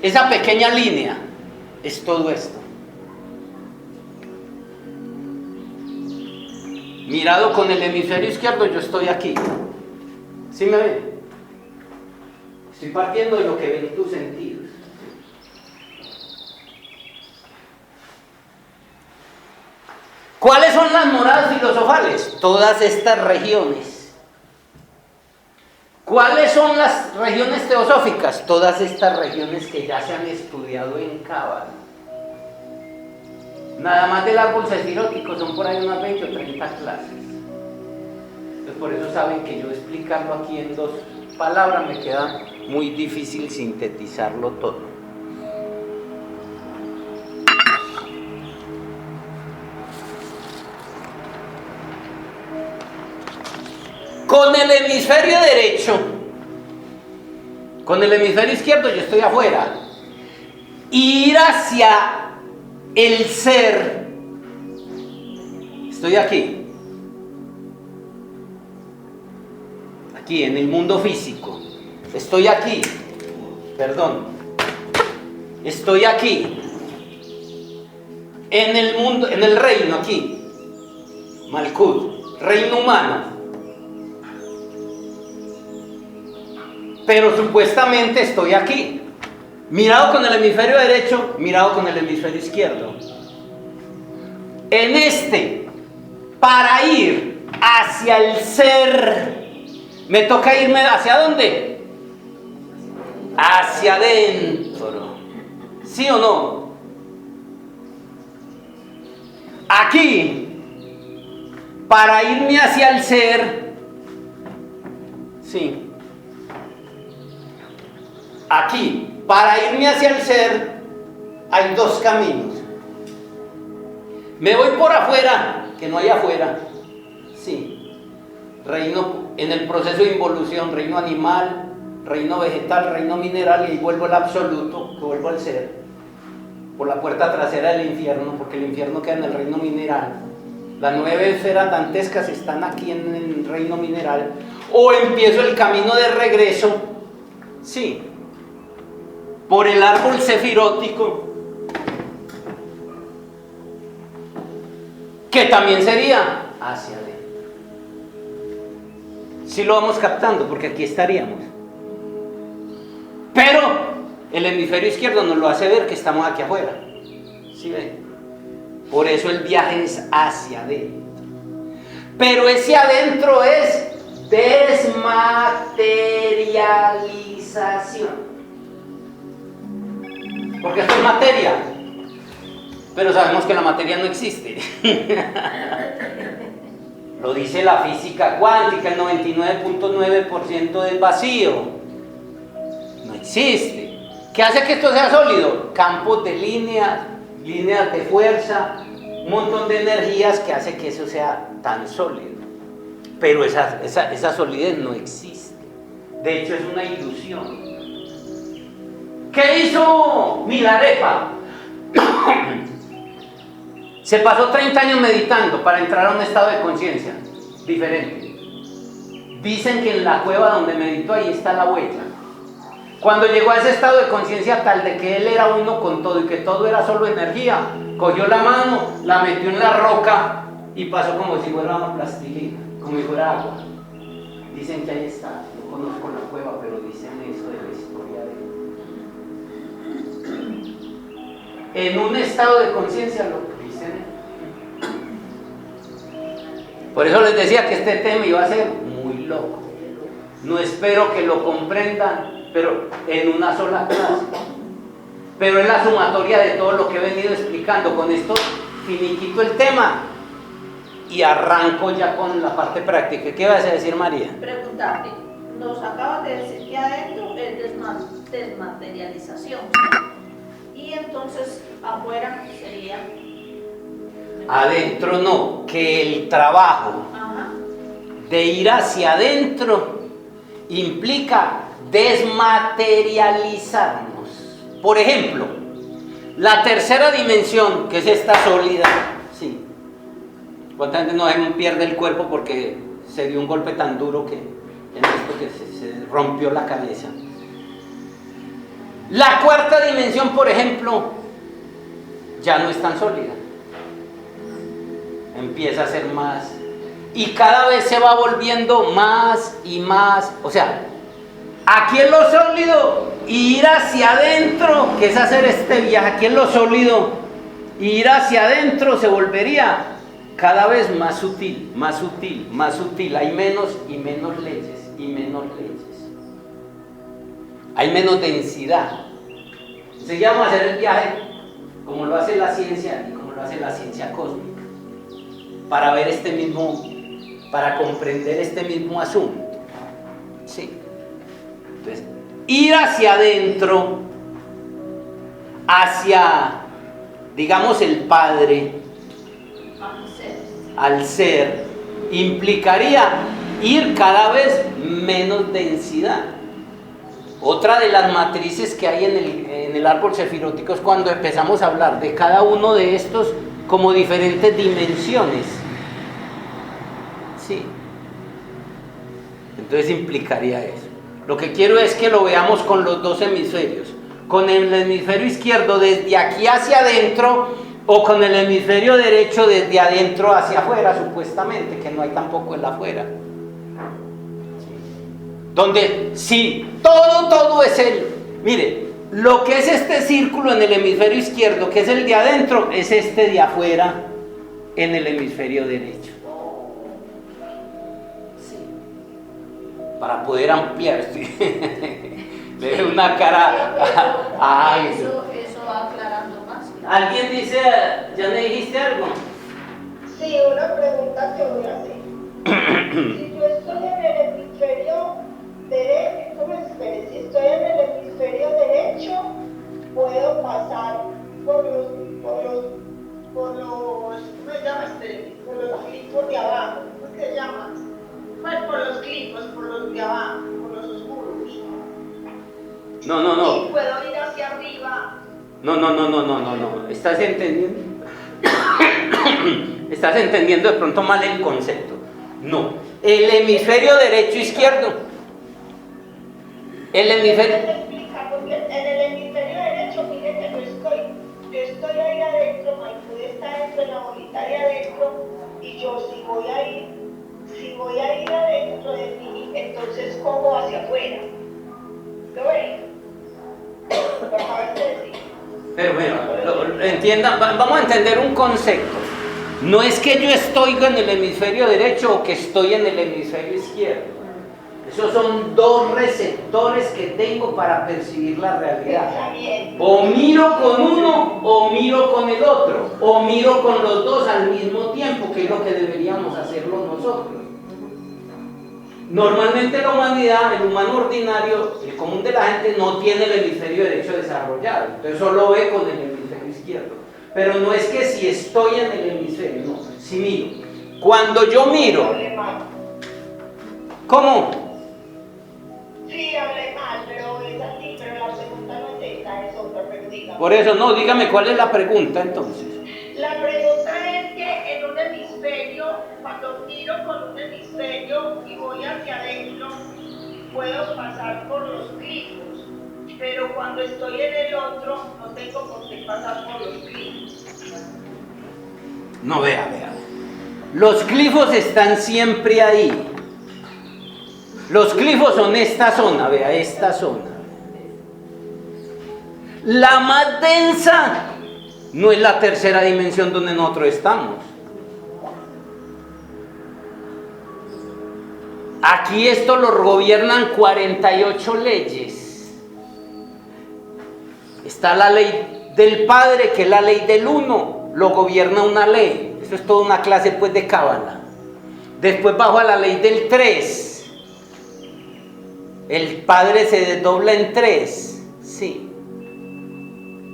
Esa pequeña línea es todo esto. Mirado con el hemisferio izquierdo, yo estoy aquí. ¿Sí me ven? Estoy partiendo de lo que ven tus sentidos. ¿Cuáles son las moradas filosofales? Todas estas regiones. ¿Cuáles son las regiones teosóficas? Todas estas regiones que ya se han estudiado en Cábala. Nada más del árbol sefirótico son por ahí unas 20 o 30 clases. Entonces por eso saben que yo explicarlo aquí en 2 palabras me queda muy difícil sintetizarlo todo. Con el hemisferio derecho, con el hemisferio izquierdo yo estoy afuera. Ir hacia el ser, estoy aquí. Aquí en el mundo físico. Estoy aquí. Estoy aquí. En el mundo, en el reino aquí. Malkut, reino humano. Pero supuestamente estoy aquí, mirado con el hemisferio derecho, mirado con el hemisferio izquierdo. En este, para ir hacia el ser, me toca irme ¿hacia dónde? Hacia adentro. ¿Sí o no? Aquí, para irme hacia el ser, sí. Aquí, para irme hacia el ser, hay 2 caminos. Me voy por afuera, que no hay afuera. Sí. Reino, en el proceso de involución, reino animal, reino vegetal, reino mineral, y ahí vuelvo al absoluto, que vuelvo al ser. Por la puerta trasera del infierno, porque el infierno queda en el reino mineral. Las 9 esferas dantescas están aquí en el reino mineral. O empiezo el camino de regreso, sí, por el árbol sefirótico, que también sería hacia adentro. Si lo vamos captando, porque aquí estaríamos. Pero el hemisferio izquierdo nos lo hace ver que estamos aquí afuera. ¿Sí ven? Por eso el viaje es hacia adentro. Pero ese adentro es desmaterialización. Porque esto es materia, pero sabemos que la materia no existe. Lo dice la física cuántica, el 99.9% del vacío. No existe. ¿Qué hace que esto sea sólido? Campos de líneas de fuerza, un montón de energías que hace que eso sea tan sólido. Pero esa solidez no existe. De hecho, es una ilusión. ¿Qué hizo Milarepa? Se pasó 30 años meditando para entrar a un estado de conciencia diferente. Dicen que en la cueva donde meditó ahí está la huella. Cuando llegó a ese estado de conciencia tal de que él era uno con todo y que todo era solo energía, cogió la mano, la metió en la roca y pasó como si fuera una plastilina, como si fuera agua. Dicen que ahí está. No conozco la cueva, pero dicen eso de la historia de... En un estado de conciencia lo dicen. Por eso les decía que este tema iba a ser muy loco. No espero que lo comprendan, pero en una sola clase. Pero es la sumatoria de todo lo que he venido explicando. Con esto finiquito el tema y arranco ya con la parte práctica. ¿Qué vas a decir, María? Preguntarte, nos acabas de decir que adentro es desmaterialización, y entonces afuera sería... Adentro no, que el trabajo de ir hacia adentro implica desmaterializarnos. Por ejemplo, la tercera dimensión, que es esta sólida, sí. ¿Cuánta gente no pierde el cuerpo porque se dio un golpe tan duro que en esto que se rompió la cabeza? La cuarta dimensión, por ejemplo, ya no es tan sólida. Empieza a ser más y cada vez se va volviendo más y más. O sea, aquí en lo sólido, ir hacia adentro, que es hacer este viaje, aquí en lo sólido, ir hacia adentro se volvería cada vez más sutil, más sutil, más sutil. Hay menos y menos leyes y menos leyes. Hay menos densidad. Se llama hacer el viaje como lo hace la ciencia y como lo hace la ciencia cósmica, para ver este mismo, para comprender este mismo asunto. Sí. Entonces, ir hacia adentro, hacia, digamos, el Padre, al ser, implicaría ir cada vez menos densidad. Otra de las matrices que hay en el árbol sefirótico es cuando empezamos a hablar de cada uno de estos como diferentes dimensiones. Sí. Entonces implicaría eso. Lo que quiero es que lo veamos con los dos hemisferios. Con el hemisferio izquierdo desde aquí hacia adentro, o con el hemisferio derecho desde adentro hacia afuera, supuestamente, que no hay tampoco el afuera. Donde sí, todo es el... Mire, lo que es este círculo en el hemisferio izquierdo, que es el de adentro, es este de afuera en el hemisferio derecho. Sí. Para poder ampliar, sí. Le veo una cara... Ay, eso va aclarando más. ¿Alguien dice, ya me dijiste algo? Sí, una pregunta que voy a hacer. Si yo estoy en el hemisferio derecho, si estoy en el hemisferio derecho, puedo pasar por los ¿cómo se llama este? Por los glifos de abajo, ¿cómo se llama? Pues por los glifos, por los de abajo, por los oscuros. No. Y puedo ir hacia arriba. No. ¿Estás entendiendo? Estás entendiendo de pronto mal el concepto. No. El hemisferio derecho izquierdo. El hemisferio. Porque en el hemisferio derecho, mire que yo estoy ahí adentro, Maipú está dentro de la bolita de adentro, y yo si voy a ir adentro de mí, entonces cojo hacia afuera. ¿Lo ven? Por favor, decir. Pero bueno, entiendan, vamos a entender un concepto. No es que yo estoy en el hemisferio derecho o que estoy en el hemisferio izquierdo. Esos son dos receptores que tengo para percibir la realidad. O miro con uno o miro con el otro. O miro con los dos al mismo tiempo, que es lo que deberíamos hacerlo nosotros. Normalmente la humanidad, el humano ordinario, el común de la gente no tiene el hemisferio derecho desarrollado. Entonces solo ve con el hemisferio izquierdo. Pero no es que si estoy en el hemisferio, no, si miro. Cuando yo miro... ¿Cómo? Sí, hablé mal, pero es así, pero la pregunta no es esta, es otra, pero dígame. Por eso, no, dígame cuál es la pregunta entonces. La pregunta es que en un hemisferio, cuando miro con un hemisferio y voy hacia adentro, puedo pasar por los glifos, pero cuando estoy en el otro, no tengo por qué pasar por los glifos. No, vea. Los glifos están siempre ahí. Los glifos son esta zona, vea, esta zona. La más densa no es la tercera dimensión donde nosotros estamos. Aquí esto lo gobiernan 48 leyes. Está la ley del Padre, que es la ley del Uno, lo gobierna una ley. Eso es toda una clase pues de cábala. Después bajo a la ley del 3. El Padre se desdobla en 3, sí.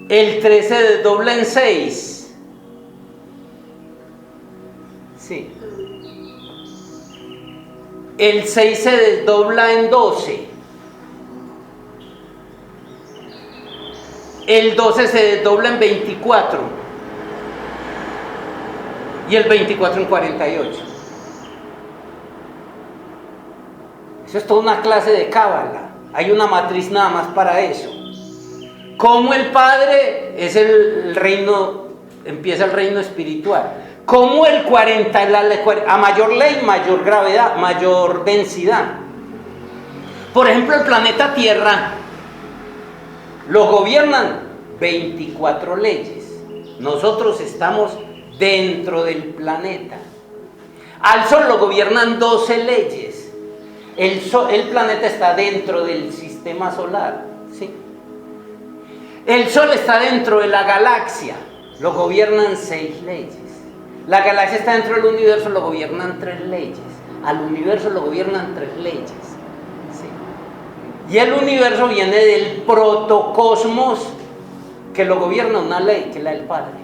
El 3 se desdobla en 6, sí. el 6 se desdobla en 12, el 12 se desdobla en 24 y el 24 en 48. Eso es toda una clase de cábala. Hay una matriz nada más para eso. Como el Padre es el reino, empieza el reino espiritual. Como el 40, a mayor ley, mayor gravedad, mayor densidad. Por ejemplo, el planeta Tierra lo gobiernan 24 leyes. Nosotros estamos dentro del planeta. Al Sol lo gobiernan 12 leyes. El planeta está dentro del sistema solar, ¿sí? El Sol está dentro de la galaxia, lo gobiernan 6 leyes. La galaxia está dentro del universo, lo gobiernan 3 leyes. Al universo lo gobiernan 3 leyes, ¿sí? Y el universo viene del protocosmos, que lo gobierna una ley, que es la del Padre.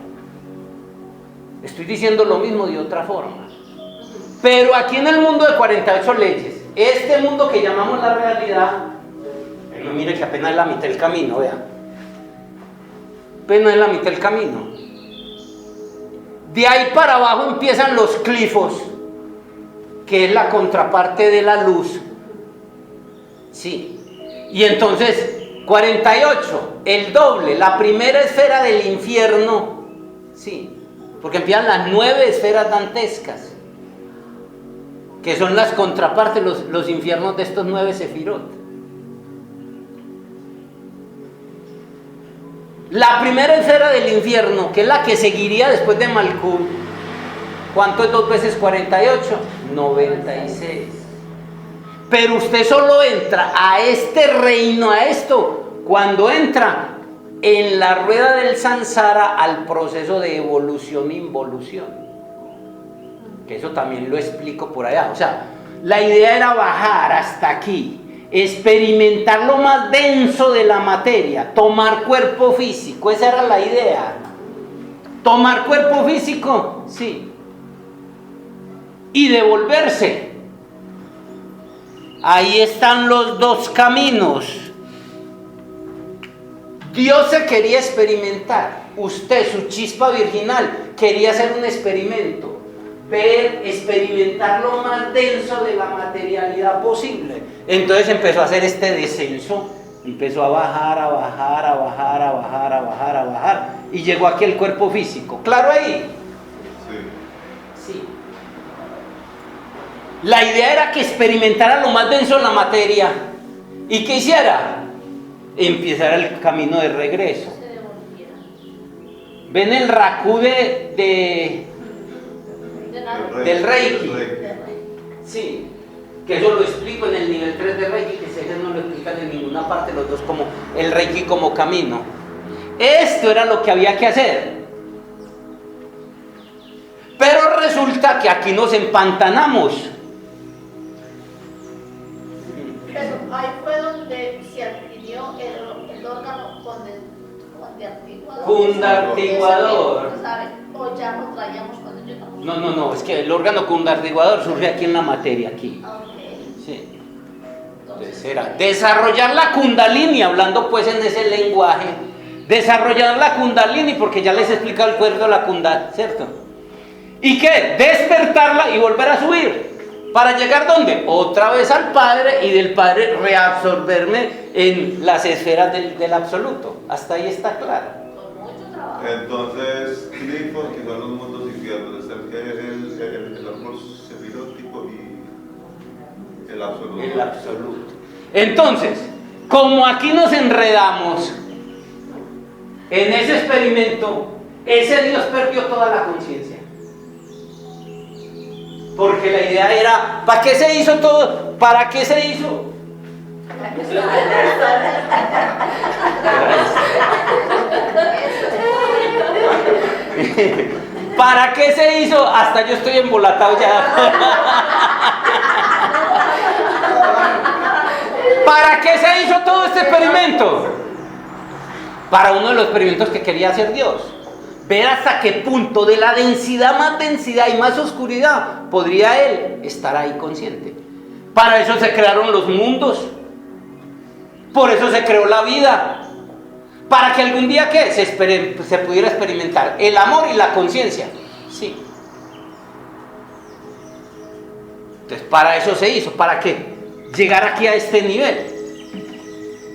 Estoy diciendo lo mismo de otra forma. Pero aquí en el mundo de 48 leyes, este mundo que llamamos la realidad, mire que apenas es la mitad del camino, vean. Apenas es la mitad del camino. De ahí para abajo empiezan los clifos, que es la contraparte de la luz. Sí. Y entonces, 48, el doble, la primera esfera del infierno. Sí. Porque empiezan las 9 esferas dantescas, que son las contrapartes, los infiernos de estos 9 sefirot. La primera esfera del infierno, que es la que seguiría después de Malkut, ¿cuánto es 2 veces 48? 96. Pero usted solo entra a este reino, a esto, cuando entra en la rueda del samsara al proceso de evolución e involución. Que eso también lo explico por allá. O sea, la idea era bajar hasta aquí, experimentar lo más denso de la materia, tomar cuerpo físico, esa era la idea. Tomar cuerpo físico, sí, y devolverse. Ahí están los 2 caminos. Dios se quería experimentar. Usted, su chispa virginal, quería hacer un experimento. Ver, experimentar lo más denso de la materialidad posible. Entonces empezó a hacer este descenso, empezó a bajar, a bajar, a bajar, a bajar, a bajar, a bajar, y llegó aquí el cuerpo físico. ¿Claro ahí? Sí. Sí. La idea era que experimentara lo más denso de la materia. ¿Y qué hiciera? Empezara el camino de regreso. ¿Ven el Raku del Reiki? Sí, que eso lo explico en el nivel 3 de Reiki, que ellos no lo explican en ninguna parte, los dos, como el Reiki como camino. Esto era lo que había que hacer. Pero resulta que aquí nos empantanamos. Pero ahí fue donde se adquirió el órgano kundartiguador. O ya lo traíamos cuando llegamos. No, es que el órgano kundartiguador surge aquí en la materia, aquí. Okay. Sí. Entonces era desarrollar la kundalini, hablando pues en ese lenguaje, desarrollar la kundalini, porque ya les he explicado el cuerpo de la kundalini, ¿cierto? ¿Y qué? Despertarla y volver a subir. ¿Para llegar dónde? Otra vez al Padre, y del Padre reabsorberme en las esferas del absoluto. Hasta ahí está claro. Con mucho trabajo. Entonces, clifos, que son los mundos infiernos, está el árbol sefirótico y el absoluto. El absoluto. Entonces, como aquí nos enredamos en ese experimento, ese Dios perdió toda la conciencia. Porque la idea era, ¿para qué se hizo todo? ¿Para qué se hizo? ¿Para qué se hizo? Hasta yo estoy embolatado ya. ¿Para qué se hizo todo este experimento? Para uno de los experimentos que quería hacer Dios. Ver hasta qué punto de la densidad, más densidad y más oscuridad podría Él estar ahí consciente. Para eso se crearon los mundos. Por eso se creó la vida. Para que algún día ¿qué? Se pudiera experimentar el amor y la conciencia. Sí. Entonces para eso se hizo, para que llegar aquí a este nivel.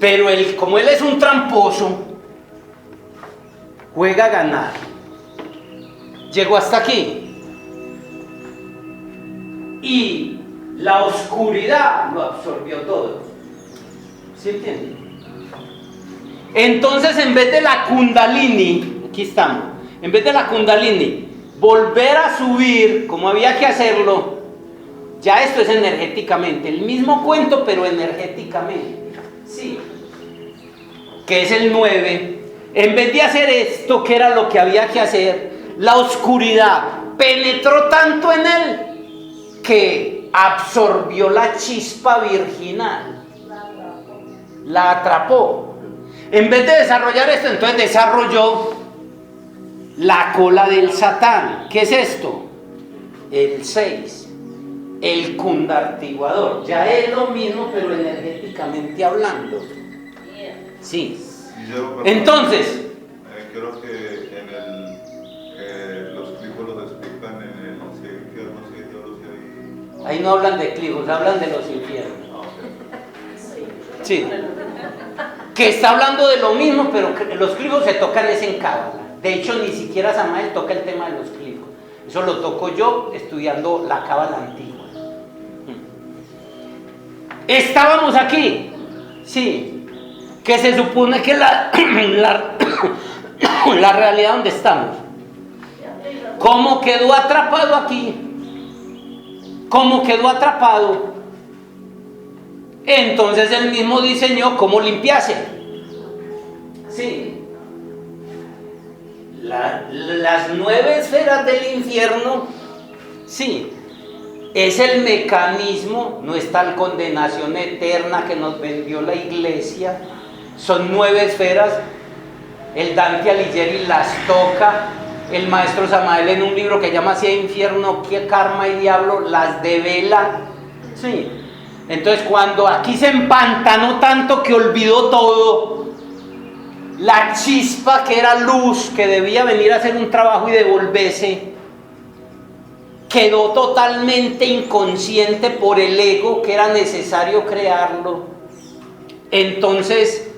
Pero como él es un tramposo, juega a ganar. Llegó hasta aquí. Y la oscuridad lo absorbió todo. ¿Sí entienden? Entonces, en vez de la Kundalini, aquí estamos, en vez de la Kundalini, volver a subir, como había que hacerlo, ya esto es energéticamente, el mismo cuento, pero energéticamente, sí, que es el 9, en vez de hacer esto, que era lo que había que hacer, la oscuridad penetró tanto en él, que absorbió la chispa virginal, la atrapó. En vez de desarrollar esto, entonces desarrolló la cola del Satán. ¿Qué es esto? El 6, el kundartiguador. Ya es lo mismo, pero energéticamente hablando. Sí. Entonces, creo que los clipos los explican en el infierno, ahí no hablan de clipos, hablan de los infiernos. Sí. Que está hablando de lo mismo, pero los clifos se tocan es en Cábala. De hecho, ni siquiera Samael toca el tema de los clifos. Eso lo toco yo estudiando la Cábala antigua. Estábamos aquí, sí, que se supone que la realidad donde estamos. ¿Cómo quedó atrapado aquí? ¿Cómo quedó atrapado? Entonces él mismo diseñó cómo limpiarse. Sí. Las 9 esferas del infierno, sí, es el mecanismo, no es tal condenación eterna que nos vendió la iglesia. Son 9 esferas. El Dante Alighieri las toca. El maestro Samael en un libro que llama así Infierno, Karma y Diablo las devela. Sí. Entonces cuando aquí se empantanó tanto que olvidó todo, la chispa que era luz, que debía venir a hacer un trabajo y devolverse, quedó totalmente inconsciente por el ego, que era necesario crearlo. Entonces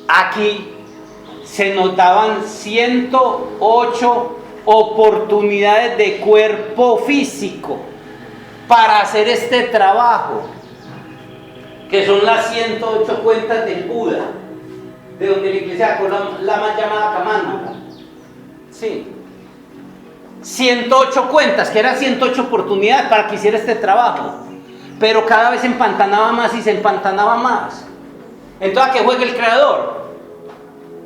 aquí se nos daban 108 oportunidades de cuerpo físico para hacer este trabajo, que son las 108 cuentas del Buda, de donde la iglesia sacó la más llamada Kamandala. Sí. 108 cuentas, que eran 108 oportunidades para que hiciera este trabajo, pero cada vez se empantanaba más y se empantanaba más. Entonces, ¿a qué juega el creador?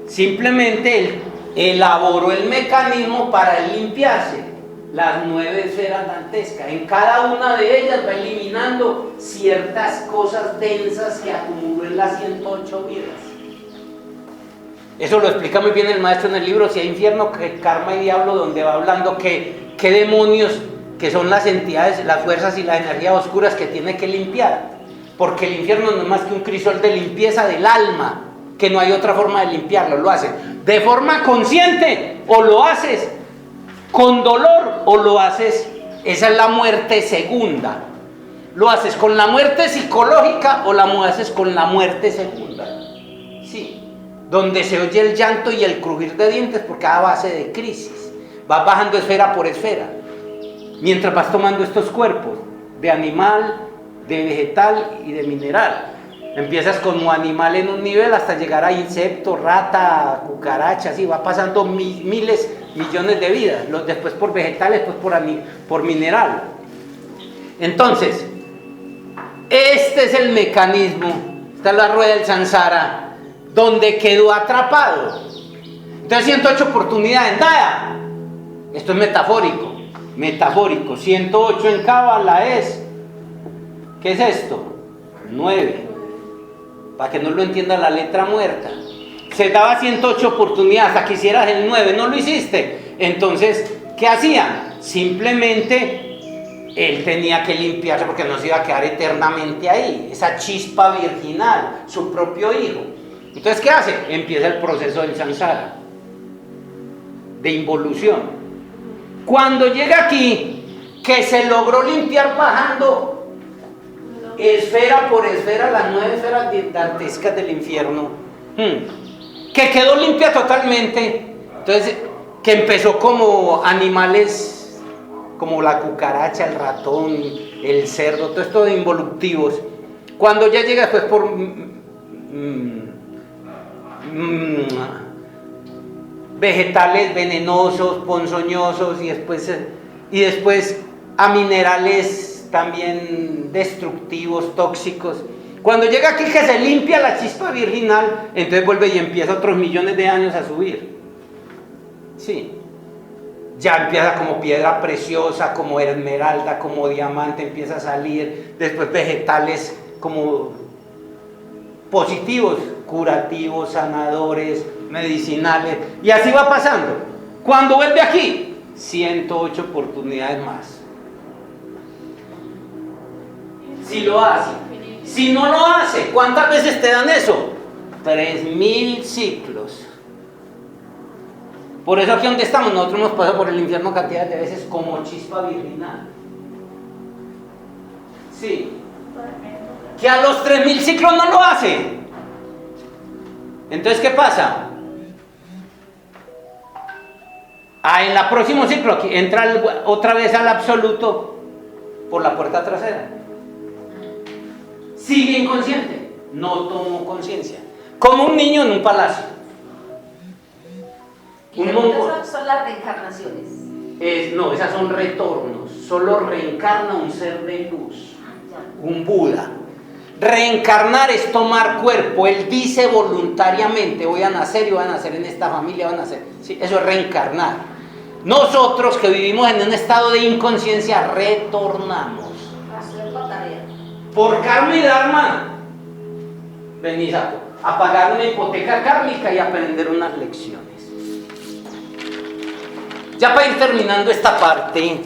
Simplemente él elaboró el mecanismo para limpiarse. Las 9 esferas dantescas, en cada una de ellas va eliminando ciertas cosas densas que acumuló en las 108 vidas. Eso lo explica muy bien el maestro en el libro Si hay infierno, karma y diablo, donde va hablando que qué demonios, que son las entidades, las fuerzas y las energías oscuras que tiene que limpiar, porque el infierno no es más que un crisol de limpieza del alma, que no hay otra forma de limpiarlo. Lo haces de forma consciente o lo haces con dolor o lo haces, esa es la muerte segunda. Lo haces con la muerte psicológica o la haces con la muerte segunda. Sí, donde se oye el llanto y el crujir de dientes por cada base de crisis. Vas bajando esfera por esfera, mientras vas tomando estos cuerpos de animal, de vegetal y de mineral. Empiezas como animal en un nivel hasta llegar a insecto, rata, cucaracha, así va pasando miles, millones de vidas, después por vegetales, después por mineral. Entonces, este es el mecanismo, esta es la rueda del samsara, donde quedó atrapado. Entonces 108 oportunidades, nada. Esto es metafórico. 108 en Cábala es, ¿qué es esto? 9. Para que no lo entienda la letra muerta. Se daba 108 oportunidades hasta que hicieras el 9, no lo hiciste. Entonces, ¿qué hacían? Simplemente él tenía que limpiarse porque no se iba a quedar eternamente ahí, esa chispa virginal, su propio hijo. Entonces, ¿qué hace? Empieza el proceso del samsara, de involución. Cuando llega aquí, que se logró limpiar bajando esfera por esfera, las 9 esferas dantescas del infierno, que quedó limpia totalmente. Entonces, que empezó como animales, como la cucaracha, el ratón, el cerdo, todo esto de involutivos. Cuando ya llega después por vegetales venenosos, ponzoñosos, y después a minerales también destructivos, tóxicos. Cuando llega aquí que se limpia la chispa virginal, entonces vuelve y empieza otros millones de años a subir. Sí. Ya empieza como piedra preciosa, como esmeralda, como diamante, empieza a salir. Después vegetales como positivos, curativos, sanadores, medicinales. Y así va pasando. Cuando vuelve aquí, 108 oportunidades más. Si lo hace. Si no lo hace, ¿cuántas veces te dan eso? 3000 ciclos. Por eso aquí donde estamos, nosotros hemos pasado por el infierno cantidad de veces como chispa virginal. Sí. Que a los 3000 ciclos no lo hace. Entonces, ¿qué pasa? En el próximo ciclo entra otra vez al absoluto por la puerta trasera. Sigue inconsciente. No tomó conciencia. Como un niño en un palacio. Son las reencarnaciones. No, esas son retornos. Solo reencarna un ser de luz, un Buda. Reencarnar es tomar cuerpo. Él dice voluntariamente: voy a nacer y voy a nacer en esta familia, voy a nacer. Sí, eso es reencarnar. Nosotros que vivimos en un estado de inconsciencia retornamos. Por karma y dharma venís a pagar una hipoteca kármica y aprender unas lecciones. Ya para ir terminando esta parte,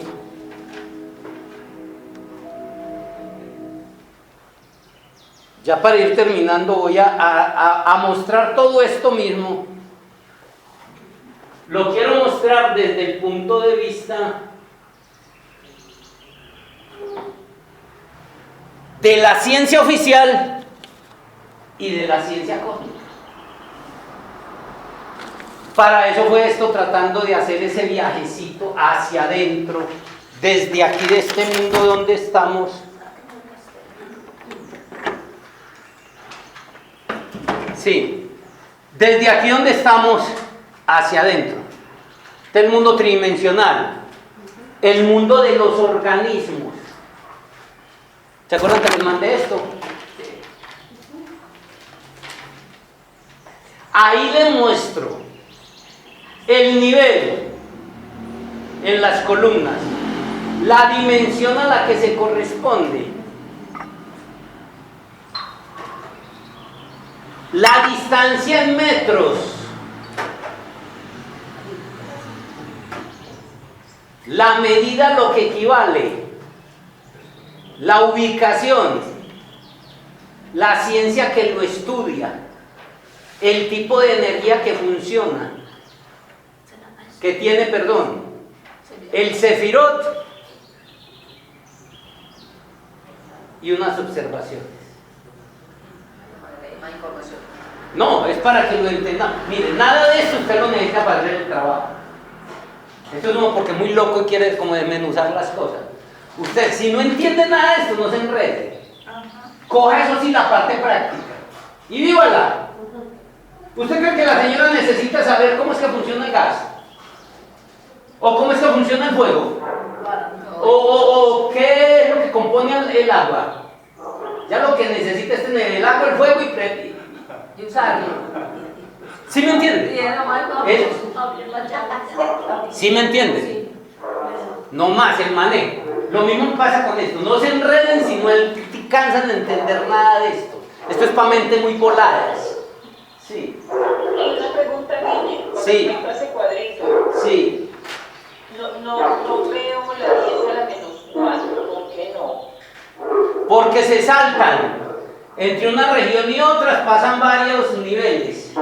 voy a mostrar todo esto mismo. Lo quiero mostrar desde el punto de vista de la ciencia oficial y de la ciencia cósmica. Para eso fue esto, tratando de hacer ese viajecito hacia adentro, desde aquí de este mundo donde estamos, sí, desde aquí donde estamos hacia adentro, del mundo tridimensional, el mundo de los organismos. ¿Se acuerdan que les mandé esto? Ahí les muestro el nivel en las columnas, la dimensión a la que se corresponde, la distancia en metros, la medida a lo que equivale, la ubicación, la ciencia que lo estudia, el tipo de energía que funciona, que tiene, el sefirot y unas observaciones. No, es para que lo entendamos. Mire, nada de eso usted lo necesita para hacer el trabajo. Esto es como porque es muy loco y quiere como desmenuzar las cosas. Usted, si no entiende nada de esto, no se enrede. Coja eso sí, la parte práctica, y vívala. ¿Usted cree que la señora necesita saber cómo es que funciona el gas? ¿O cómo es que funciona el fuego? ¿O qué es lo que compone el agua? Ya lo que necesita es tener el agua, el fuego y usarlo. ¿Sí me entiende? ¿Sí me entiende? No más el manejo. Lo mismo pasa con esto. No se enreden si no cansan de entender nada de esto. Esto es para mentes muy voladas. Sí. Una pregunta, Guille. Sí. Ese cuadrito. Sí. No veo la 10 a la menos ¿Por qué no? Porque se saltan. Entre una región y otras pasan varios niveles.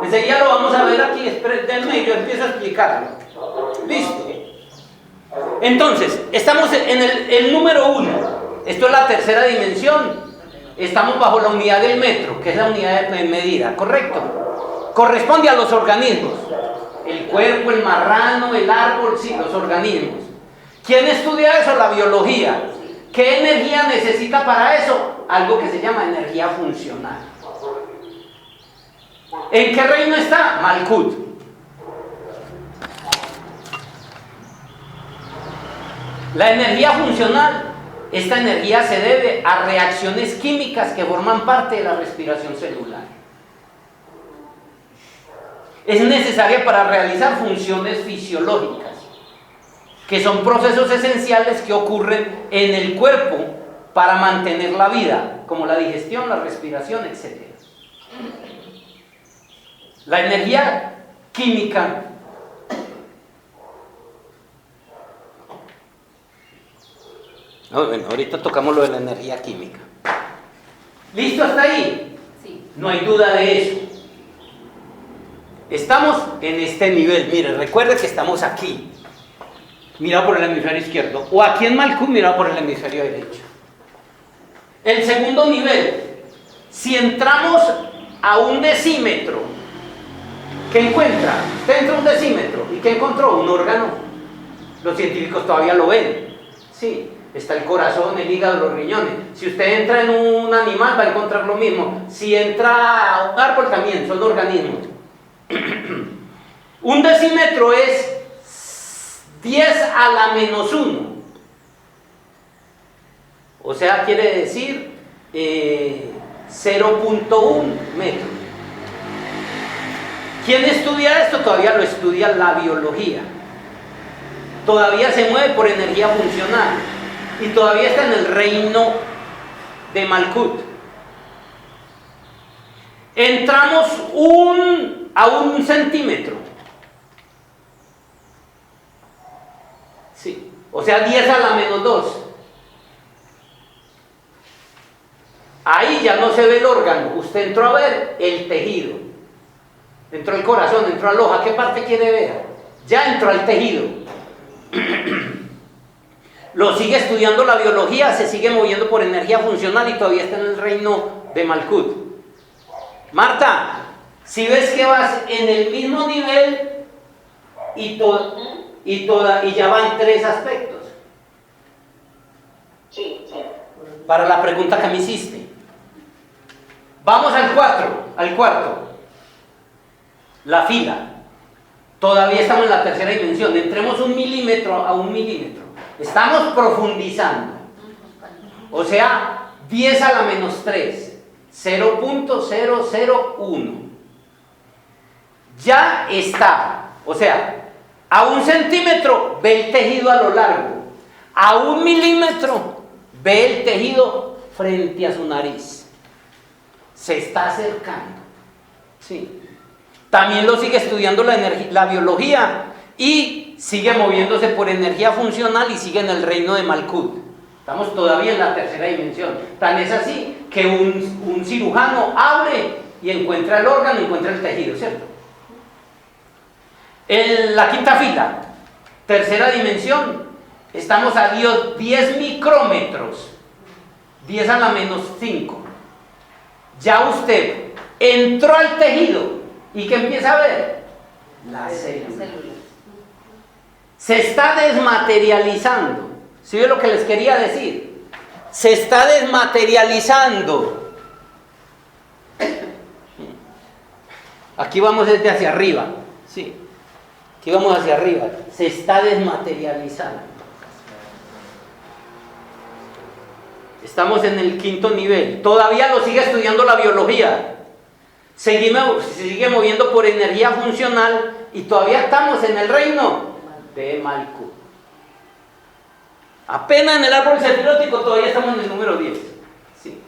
Enseguida lo vamos a ver aquí, denme y yo empiezo a explicarlo. ¿Listo? Entonces, estamos en el número 1. Esto es la tercera dimensión. Estamos bajo la unidad del metro, que es la unidad de medida, ¿correcto? Corresponde a los organismos. El cuerpo, el marrano, el árbol, sí, los organismos. ¿Quién estudia eso? La biología. ¿Qué energía necesita para eso? Algo que se llama energía funcional. ¿En qué reino está? Malkut. La energía funcional, esta energía se debe a reacciones químicas que forman parte de la respiración celular. Es necesaria para realizar funciones fisiológicas, que son procesos esenciales que ocurren en el cuerpo para mantener la vida, como la digestión, la respiración, etc. La energía química bueno, ahorita tocamos lo de la energía química. ¿Listo hasta ahí? Sí. No hay duda de eso. Estamos en este nivel. Mire, recuerde que estamos aquí, mirado por el hemisferio izquierdo, o aquí en Malkut, mirado por el hemisferio derecho. El segundo nivel, si entramos a un decímetro, ¿qué encuentra? Usted entra a un decímetro, ¿y qué encontró? Un órgano. Los científicos todavía lo ven. Sí, está el corazón, el hígado, los riñones. Si usted entra en un animal, va a encontrar lo mismo. Si entra a un árbol, también son organismos. Un decímetro es 10 a la menos 1. O sea, quiere decir 0.1 metro. ¿Quién estudia esto? Todavía lo estudia la biología. Todavía se mueve por energía funcional. Y todavía está en el reino de Malkut. Entramos a un centímetro. Sí. O sea, 10 a la menos 2. Ahí ya no se ve el órgano. Usted entró a ver el tejido. Entró el corazón, entró al ojo. ¿Qué parte quiere ver? Ya entró al tejido. Lo sigue estudiando la biología, se sigue moviendo por energía funcional y todavía está en el reino de Malkut. Marta, si ves que vas en el mismo nivel y ya va en 3 aspectos. Sí, sí. Para la pregunta que me hiciste. Vamos al cuarto. La fila. Todavía estamos en la tercera dimensión. Entremos 1 milímetro a 1 milímetro. Estamos profundizando. O sea, 10 a la menos 3. 0.001. Ya está. O sea, a 1 centímetro ve el tejido a lo largo. A 1 milímetro ve el tejido frente a su nariz. Se está acercando. Sí. También lo sigue estudiando la biología y sigue moviéndose por energía funcional y sigue en el reino de Malkut. Estamos todavía en la tercera dimensión. Tan es así que un cirujano abre y encuentra el órgano, encuentra el tejido, ¿cierto? En la quinta fila, tercera dimensión, estamos a 10 micrómetros, 10 a la menos 5. Ya usted entró al tejido y ¿qué empieza a ver? La célula. Se está desmaterializando. ¿Sí ve lo que les quería decir? Se está desmaterializando. Aquí vamos desde hacia arriba. Sí. Aquí vamos hacia arriba. Se está desmaterializando. Estamos en el quinto nivel. Todavía lo sigue estudiando la biología. Se sigue moviendo por energía funcional y todavía estamos en el reino de Malkut. Apenas en el árbol sefirótico todavía estamos en el número 10. Sí.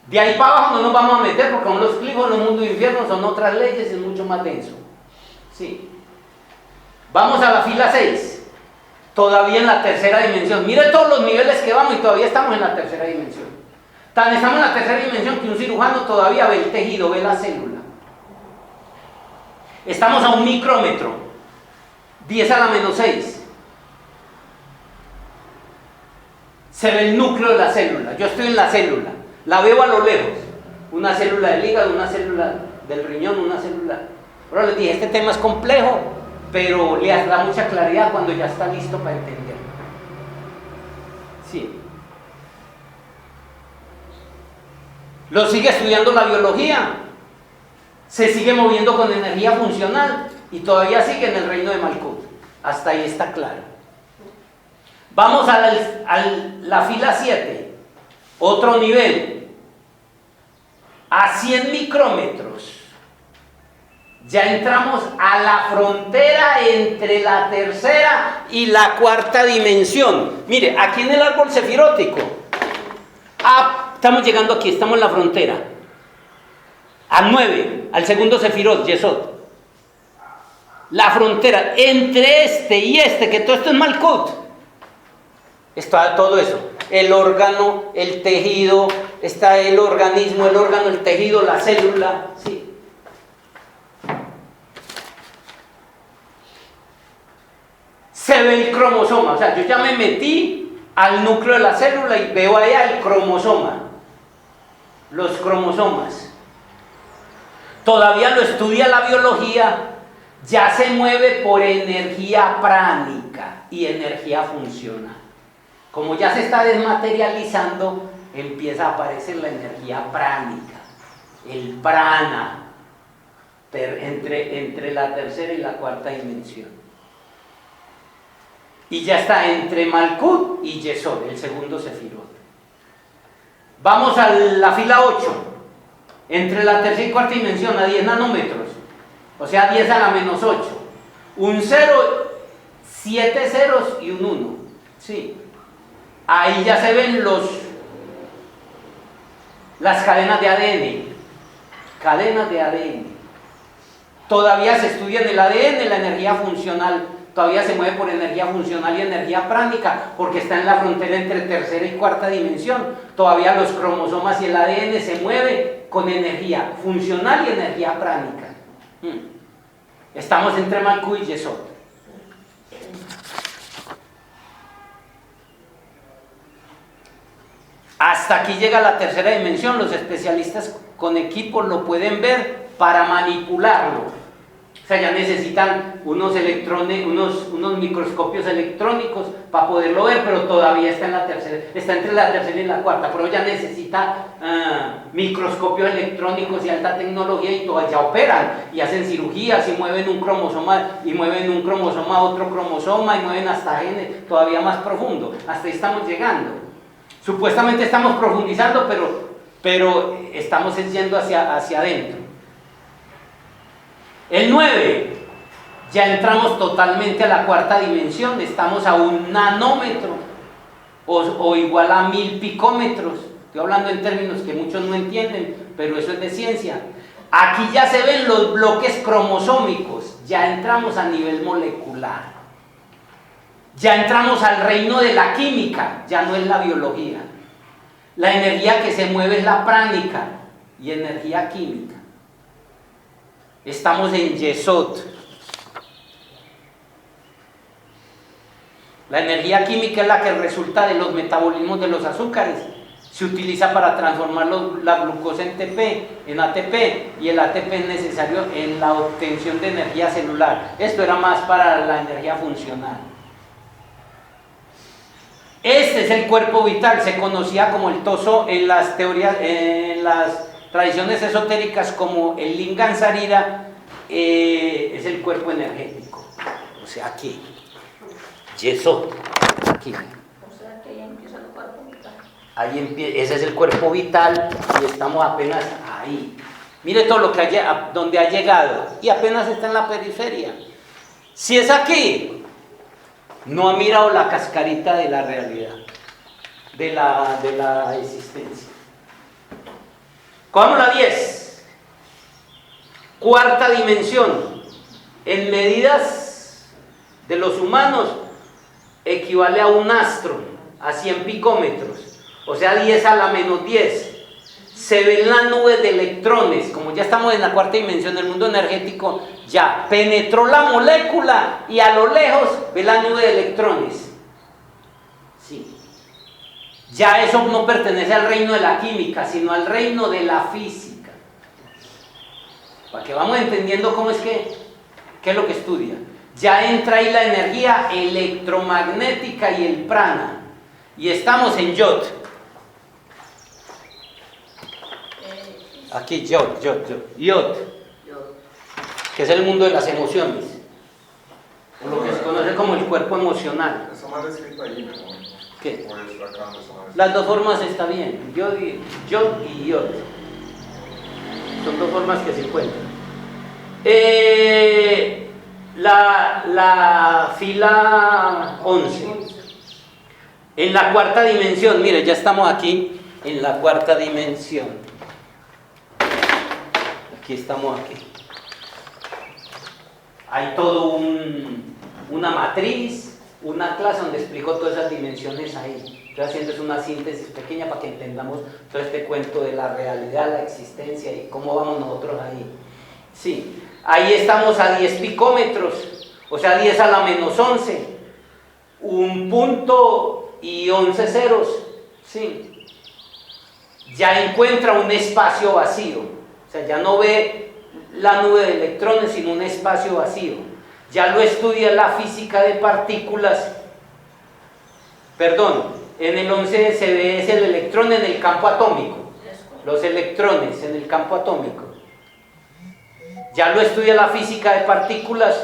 De ahí para abajo no nos vamos a meter porque con los clivos, los mundos infiernos son otras leyes, es mucho más denso. Sí. Vamos a la fila 6. Todavía en la tercera dimensión. Mire todos los niveles que vamos y todavía estamos en la tercera dimensión. Estamos en la tercera dimensión que un cirujano todavía ve el tejido, ve la célula. Estamos a 1 micrómetro, 10 a la menos 6. Se ve el núcleo de la célula. Yo estoy en la célula, la veo a lo lejos. Una célula del hígado, una célula del riñón, una célula. Pero les dije, este tema es complejo, pero le da mucha claridad cuando ya está listo para entenderlo. Sí. Lo sigue estudiando la biología. Se sigue moviendo con energía funcional y todavía sigue en el reino de Malkut. Hasta ahí está claro. Vamos a la fila 7. Otro nivel. A 100 micrómetros. Ya entramos a la frontera entre la tercera y la cuarta dimensión. Mire, aquí en el árbol sefirótico. Estamos llegando aquí, estamos en la frontera. A 9, al segundo sefirot, Yesod. La frontera entre este y este, que todo esto es Malkut. Está todo eso. El órgano, el tejido, está el organismo, el órgano, el tejido, la célula. Sí. Se ve el cromosoma. O sea, yo ya me metí al núcleo de la célula y veo allá el cromosoma. Los cromosomas. Todavía lo estudia la biología, ya se mueve por energía pránica y energía funcional. Como ya se está desmaterializando, empieza a aparecer la energía pránica, el prana, entre la tercera y la cuarta dimensión. Y ya está entre Malkut y Yesod, el segundo sefirot. Vamos a la fila 8. Entre la tercera y cuarta dimensión, a 10 nanómetros, o sea, 10 a la menos 8. Un 0, 7 ceros y un 1. Sí. Ahí ya se ven las cadenas de ADN. Cadenas de ADN. Todavía se estudia en el ADN la energía funcional. Todavía se mueve por energía funcional y energía pránica, porque está en la frontera entre tercera y cuarta dimensión. Todavía los cromosomas y el ADN se mueve con energía funcional y energía pránica. Estamos entre Malkut y Yesod. Hasta aquí llega la tercera dimensión. Los especialistas con equipos lo pueden ver para manipularlo. O sea, ya necesitan unos electrones, unos microscopios electrónicos para poderlo ver, pero todavía está en la tercera, está entre la tercera y la cuarta, pero ya necesita microscopios electrónicos y alta tecnología y todas ya operan y hacen cirugías y mueven un cromosoma a otro cromosoma y mueven hasta genes todavía más profundo. Hasta ahí estamos llegando. Supuestamente estamos profundizando, pero estamos yendo hacia adentro. El 9, ya entramos totalmente a la cuarta dimensión, estamos a 1 nanómetro o igual a 1000 picómetros. Estoy hablando en términos que muchos no entienden, pero eso es de ciencia. Aquí ya se ven los bloques cromosómicos, ya entramos a nivel molecular. Ya entramos al reino de la química, ya no es la biología. La energía que se mueve es la pránica y energía química. Estamos en Yesod. La energía química es la que resulta de los metabolismos de los azúcares. Se utiliza para transformar la glucosa en ATP, y el ATP es necesario en la obtención de energía celular. Esto era más para la energía funcional. Este es el cuerpo vital, se conocía como el toso en las teorías, en las tradiciones esotéricas, como el Lingam Sarira, es el cuerpo energético. O sea, aquí, Yesod, aquí. O sea que ahí empieza el cuerpo vital. Ese es el cuerpo vital y estamos apenas ahí. Mire todo lo que donde ha llegado y apenas está en la periferia. Si es aquí, no ha mirado la cascarita de la realidad, de la existencia. Cojamos la 10, cuarta dimensión. En medidas de los humanos, equivale a un astro, a 100 picómetros, o sea 10 a la menos 10. Se ven las nubes de electrones, como ya estamos en la cuarta dimensión del mundo energético, ya penetró la molécula y a lo lejos ve la nube de electrones. Sí. Ya eso no pertenece al reino de la química, sino al reino de la física. Para que vamos entendiendo cómo es qué es lo que estudia. Ya entra ahí la energía electromagnética y el prana. Y estamos en Yod. Aquí Yod, que es el mundo de las emociones, o lo que se conoce como el cuerpo emocional. Está mal escrito ahí, mejor. ¿Qué? O está acá donde está mal escrito. Las dos formas está bien, Yod y Yod. Son dos formas que se encuentran. La fila 11. En la cuarta dimensión, mire, ya estamos aquí en la cuarta dimensión. Aquí estamos aquí. Hay todo una matriz, una clase donde explico todas esas dimensiones ahí. Estoy haciendo una síntesis pequeña para que entendamos todo este cuento de la realidad, la existencia y cómo vamos nosotros ahí. Sí, ahí estamos a 10 picómetros, o sea 10 a la menos 11, un punto y 11 ceros. Sí. Ya encuentra un espacio vacío. O sea, ya no ve la nube de electrones, sino un espacio vacío. Ya lo estudia la física de partículas. Perdón, en el 11 se ve es el electrón en el campo atómico. Los electrones en el campo atómico. Ya lo estudia la física de partículas.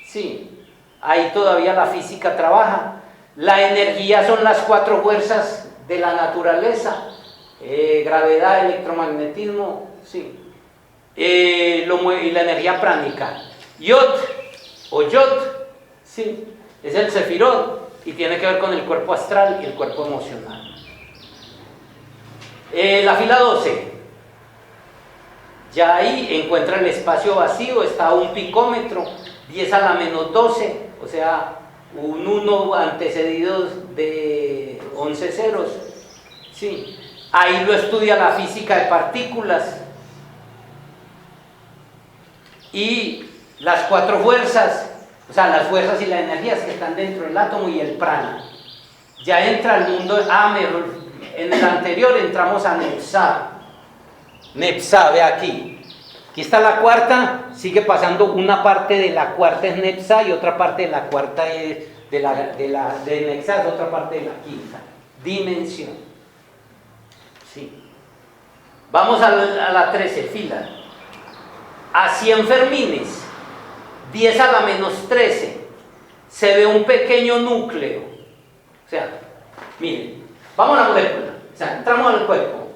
Sí, ahí todavía la física trabaja. La energía son las 4 fuerzas de la naturaleza. Gravedad, electromagnetismo, sí. Y la energía pránica. Yod o Yod, sí, es el sefirot y tiene que ver con el cuerpo astral y el cuerpo emocional. La fila 12, ya ahí encuentra el espacio vacío, está a 1 picómetro, 10 a la menos 12, o sea, un 1 antecedido de 11 ceros, sí. Ahí lo estudia la física de partículas. Y las 4 fuerzas, o sea, las fuerzas y las energías que están dentro del átomo y el prana. Ya entra al mundo, en el anterior entramos a Nepsá. Nepsá, ve aquí. Aquí está la cuarta, sigue pasando una parte de la cuarta es Nepsá y otra parte de la cuarta es de Nepsá es otra parte de la quinta dimensión. Sí. Vamos a la 13 fila. A 100 fermines, 10 a la menos 13, se ve un pequeño núcleo. O sea, miren, vamos a la molécula. O sea, entramos al cuerpo,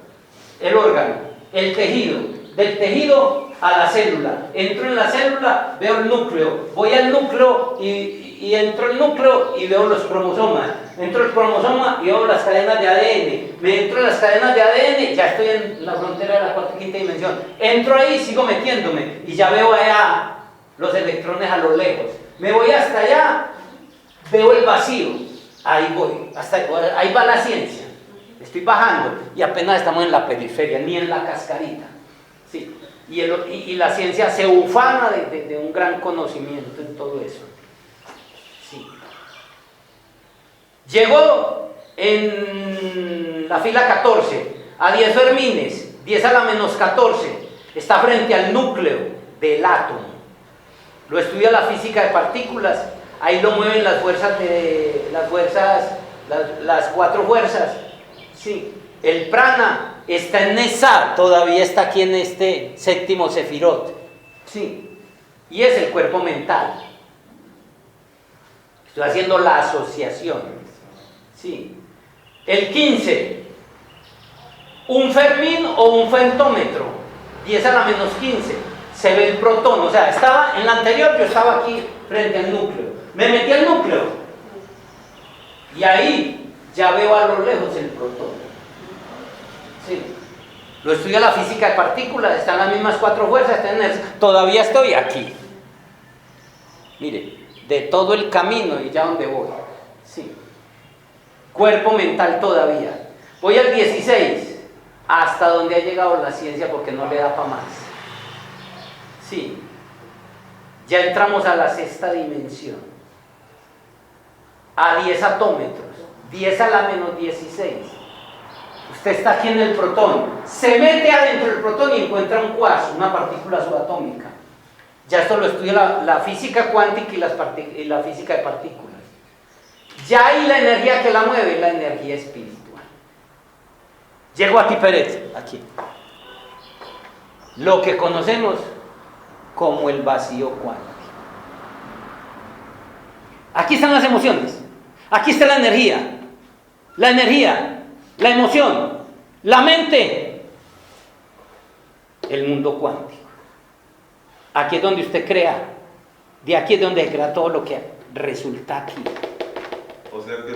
el órgano, el tejido. Del tejido a la célula. Entro en la célula, veo el núcleo. Voy al núcleo y entro al núcleo y veo los cromosomas. Entro al cromosoma y veo las cadenas de ADN. Me entro en las cadenas de ADN, ya estoy en la frontera de la cuarta y quinta dimensión. Entro ahí, sigo metiéndome y ya veo allá los electrones a lo lejos. Me voy hasta allá, veo el vacío. Ahí voy, ahí va la ciencia. Estoy bajando y apenas estamos en la periferia, ni en la cascarita. Sí. Y la ciencia se ufana de un gran conocimiento en todo eso. Sí. Llegó en la fila 14 a 10 fermines, 10 a la menos 14, está frente al núcleo del átomo. Lo estudia la física de partículas, ahí lo mueven las 4 fuerzas. Sí. El prana está en Nesá, todavía está aquí en este séptimo sefirot. Sí. Y es el cuerpo mental. Estoy haciendo la asociación. Sí. El 15, un fermín o un femtómetro, 10 a la menos 15, se ve el protón. O sea, estaba en la anterior, yo estaba aquí frente al núcleo. Me metí al núcleo y ahí ya veo a lo lejos el protón. Sí. Lo estudia la física de partículas, están las mismas 4 fuerzas, todavía estoy aquí. Mire, de todo el camino y ya donde voy. Sí. Cuerpo mental todavía. Voy al 16, hasta donde ha llegado la ciencia porque no le da para más. Sí. Ya entramos a la sexta dimensión. A 10 atómetros. 10 a la menos 16. Usted está aquí en el protón. Se mete adentro del protón y encuentra un quark, una partícula subatómica. Ya esto lo estudia la física cuántica y la física de partículas. Ya hay la energía que la mueve, la energía espiritual. Llego a Tiperet, aquí. Lo que conocemos como el vacío cuántico. Aquí están las emociones. Aquí está la energía, la emoción, la mente, el mundo cuántico. Aquí es donde usted crea, de aquí es donde crea todo lo que resulta aquí. O sea que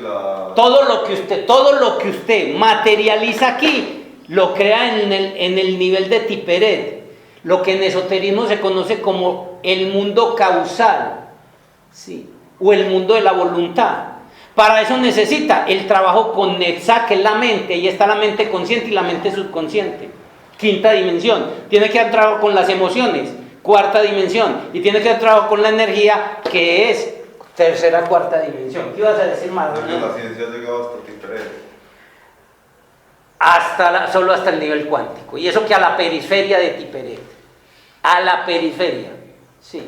todo lo que usted materializa aquí, lo crea en el nivel de Tiperet, lo que en esoterismo se conoce como el mundo causal, ¿sí? O el mundo de la voluntad. Para eso necesita el trabajo con Netzach, que es la mente. Ahí está la mente consciente y la mente subconsciente. Quinta dimensión. Tiene que hacer trabajo con las emociones. Cuarta dimensión. Y tiene que hacer trabajo con la energía, que es tercera, cuarta dimensión. ¿Qué ibas a decir, Marlon? la ciencia ha llegado hasta Tiperet. Solo hasta el nivel cuántico. Y eso que a la periferia de Tiperet. A la periferia. Sí.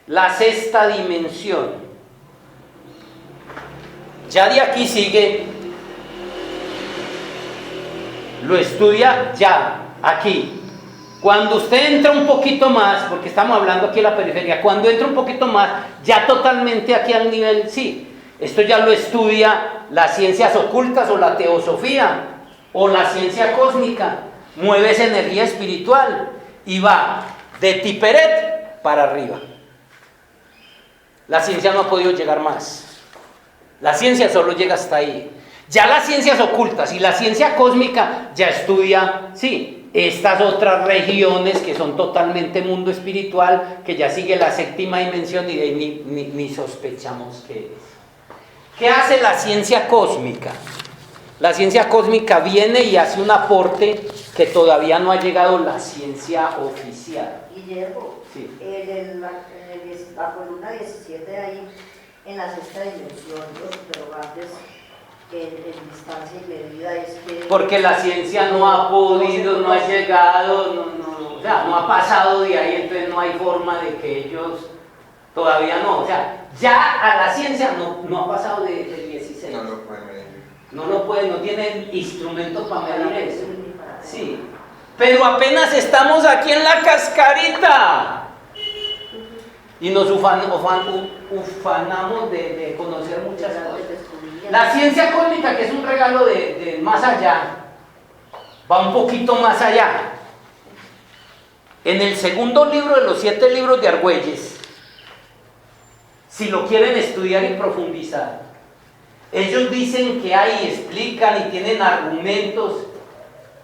La sexta dimensión. Ya de aquí sigue, lo estudia ya, aquí. Cuando usted entra un poquito más, porque estamos hablando aquí de la periferia, cuando entra un poquito más, ya totalmente aquí al nivel, sí, esto ya lo estudia las ciencias ocultas o la teosofía o la ciencia cósmica, mueve esa energía espiritual y va de Tiperet para arriba. La ciencia no ha podido llegar más. La ciencia solo llega hasta ahí. Ya las ciencias ocultas y la ciencia cósmica ya estudia, sí, estas otras regiones que son totalmente mundo espiritual, que ya sigue la séptima dimensión y de ahí ni sospechamos qué es. ¿Qué hace la ciencia cósmica? La ciencia cósmica viene y hace un aporte que todavía no ha llegado la ciencia oficial. Guillermo, Sí. Bajo el 1.17 ahí, en la sexta dimensión, los interrogantes en distancia y medida es que... Porque la ciencia no ha podido, no ha llegado, o sea, no ha pasado de ahí, entonces no hay forma de que ellos todavía no, o sea, ya a la ciencia no ha pasado del 16. No lo pueden medir. No lo pueden, no tienen instrumentos para medir eso. Sí, pero apenas estamos aquí en la cascarita. Y nos ufanamos de conocer muchas cosas. La ciencia cósmica, que es un regalo de más allá, va un poquito más allá. En el segundo libro de los 7 libros de Argüelles, si lo quieren estudiar y profundizar, ellos dicen que hay, explican y tienen argumentos,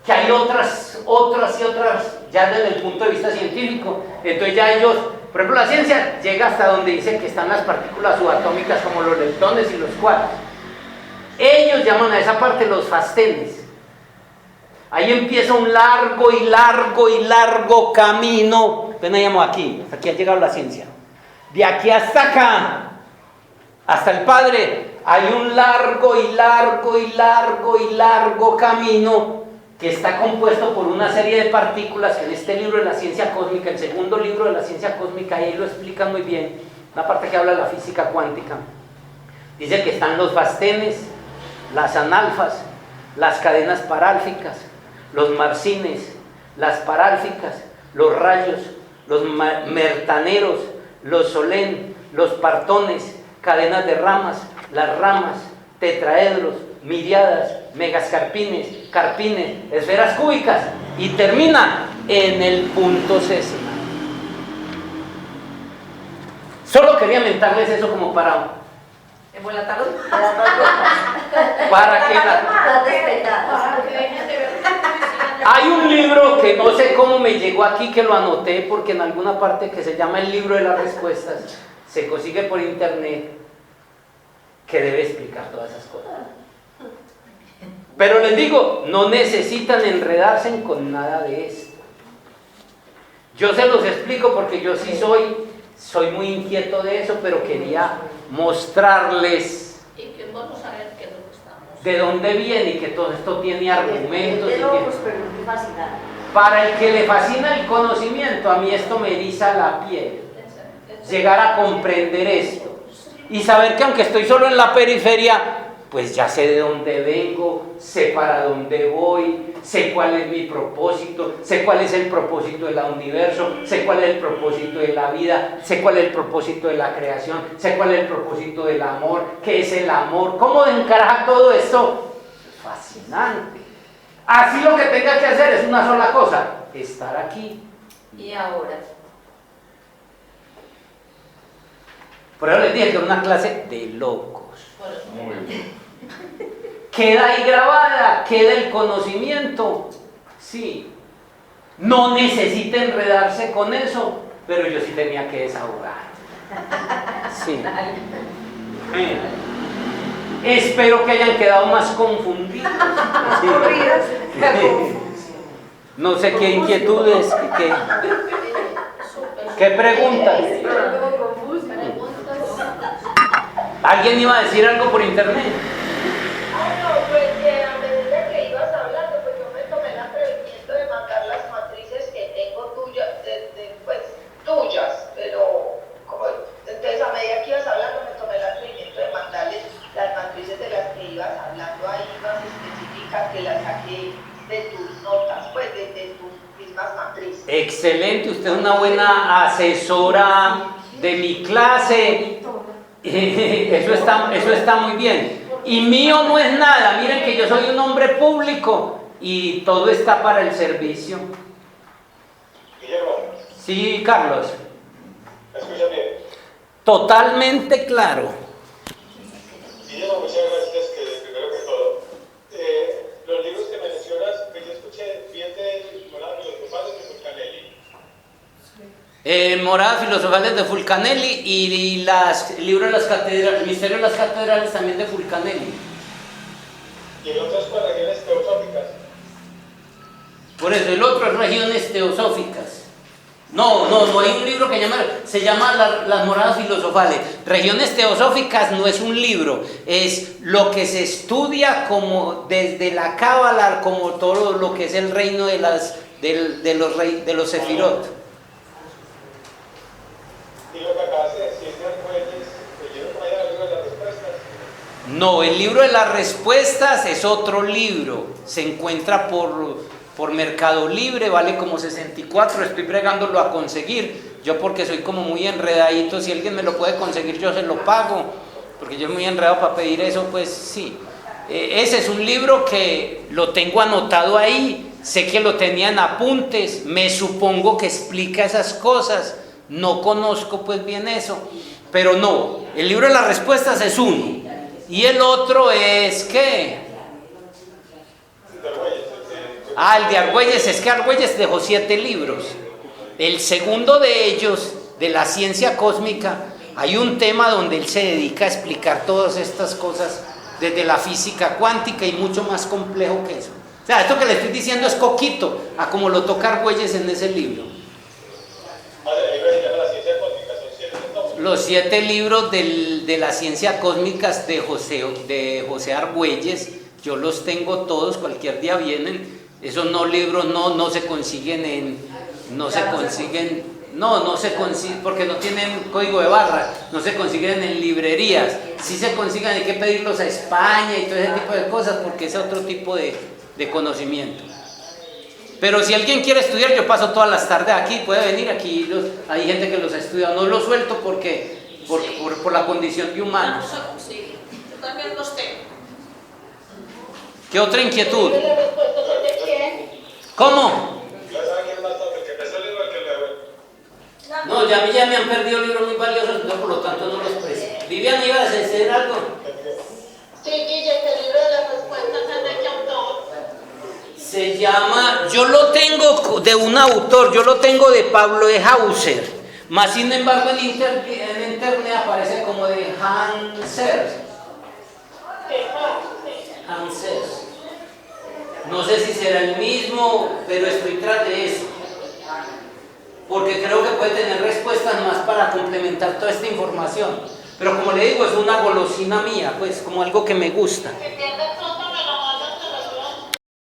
que hay otras, ya desde el punto de vista científico. Entonces ya ellos... Por ejemplo, la ciencia llega hasta donde dice que están las partículas subatómicas como los leptones y los quarks. Ellos llaman a esa parte los fastenes. Ahí empieza un largo camino. Ven, aquí, hasta aquí ha llegado la ciencia. De aquí hasta acá, hasta el Padre, hay un largo camino que está compuesto por una serie de partículas que en este libro de la ciencia cósmica, el segundo libro de la ciencia cósmica, ahí lo explica muy bien, una parte que habla de la física cuántica. Dice que están los fastenes, las analfas, las cadenas parálficas, los marcines, las parálficas, los rayos, los mertaneros, los solén, los partones, cadenas de ramas, las ramas, tetraedros, miriadas, megascarpines, carpines, esferas cúbicas, y termina en el punto sesimal. Solo quería mentarles eso como para Embolatarlos. para que hay un libro que no sé cómo me llegó aquí, que lo anoté porque en alguna parte, que se llama el libro de las respuestas, se consigue por internet que debe explicar todas esas cosas. Pero les digo, no necesitan enredarse con nada de esto. Yo se los explico porque yo sí soy muy inquieto de eso, pero quería mostrarles Y que vamos a ver qué es lo que estamos. de dónde viene y que todo esto tiene argumentos. De y locos, que- pero muy fascinante. Para el que le fascina el conocimiento, a mí esto me eriza la piel. Llegar a comprender esto y saber que aunque estoy solo en la periferia, pues ya sé de dónde vengo, sé para dónde voy, sé cuál es mi propósito, sé cuál es el propósito del universo, sé cuál es el propósito de la vida, sé cuál es el propósito de la creación, sé cuál es el propósito del amor, qué es el amor, cómo encaja todo esto. Fascinante. Así lo que tenga que hacer es una sola cosa, estar aquí. Y ahora, Por eso les dije que era una clase de locos. por eso. Muy bien. Queda ahí grabada, queda el conocimiento. Sí. No necesita enredarse con eso, pero yo sí tenía que desahogar. Sí. Espero que hayan quedado más confundidos. Aburridas. No sé qué inquietudes, qué preguntas. ¿Alguien iba a decir algo por internet? No, pues a medida que ibas hablando, pues yo me tomé el atrevimiento de mandar las matrices que tengo tuyas, pues tuyas, pero como entonces a medida que ibas hablando me tomé el atrevimiento de mandarles las matrices de las que ibas hablando ahí más específicas que las saqué de tus notas, pues de tus mismas matrices. Excelente, usted es una buena asesora de mi clase. Eso está muy bien. Y mío no es nada. Miren que yo soy un hombre público y todo está para el servicio. Guillermo, Sí, Carlos. ¿me escuchas bien? Totalmente claro. Guillermo, muchas gracias, que primero que todo. Los libros que me mencionas, que yo escuché bien de Moradas Filosofales de Fulcanelli. Moradas Filosofales de Fulcanelli y el libro de las catedrales, el misterio de las catedrales también de Fulcanelli. Y el otro es para regiones teosóficas. Por eso, el otro es Regiones Teosóficas. No hay un libro que se llama Las Moradas Filosofales. Regiones Teosóficas no es un libro, es lo que se estudia como desde la Cábala, como todo lo que es el reino de los Sefirot. Y lo que acabas de decir de Argüelles, ¿leyeron por allá el libro de las respuestas? No, el libro de las respuestas es otro libro, se encuentra por Mercado Libre, vale como 64, estoy bregándolo a conseguir, yo porque soy como muy enredadito, si alguien me lo puede conseguir yo se lo pago, porque yo soy muy enredado para pedir eso, pues sí. Ese es un libro que lo tengo anotado ahí, sé que lo tenía en apuntes, me supongo que explica esas cosas, no conozco pues bien eso, pero no, el libro de las respuestas es uno, y el otro es, ¿qué? El de Argüelles, es que Argüelles dejó 7 libros. El segundo de ellos, de la ciencia cósmica, hay un tema donde él se dedica a explicar todas estas cosas desde la física cuántica y mucho más complejo que eso. O sea, esto que le estoy diciendo es coquito a como lo toca Argüelles en ese libro. El libro se llama La ciencia cósmica, son 7 tomos. Los 7 libros de la ciencia cósmica de José Argüelles, yo los tengo todos, cualquier día vienen. Esos libros no se consiguen no se consiguen porque no tienen código de barra, no se consiguen en librerías, sí se consiguen, hay que pedirlos a España y todo ese tipo de cosas porque es otro tipo de conocimiento. Pero si alguien quiere estudiar, yo paso todas las tardes aquí, puede venir aquí, hay gente que los estudia, no los suelto porque por la condición de humanos. No se consigue. Yo también los tengo. ¿Qué otra inquietud? ¿Y las respuestas son de quién? ¿Cómo? Ya saben quién es más tonto, el que empezó el libro, el que lo devuelve. No, a mí ya me han perdido libros muy valiosos, entonces por lo tanto no los presto. Viviana, ¿ibas a decir algo? Sí, Guille, el libro de las respuestas es de qué autor. Se llama, yo lo tengo de un autor, yo lo tengo de Pablo E. Hauser. Más sin embargo en internet aparece como de Hansers. Hansers. No sé si será el mismo, pero estoy tras de eso. Porque creo que puede tener respuestas más para complementar toda esta información. Pero como le digo, es una golosina mía, pues como algo que me gusta. Se entiende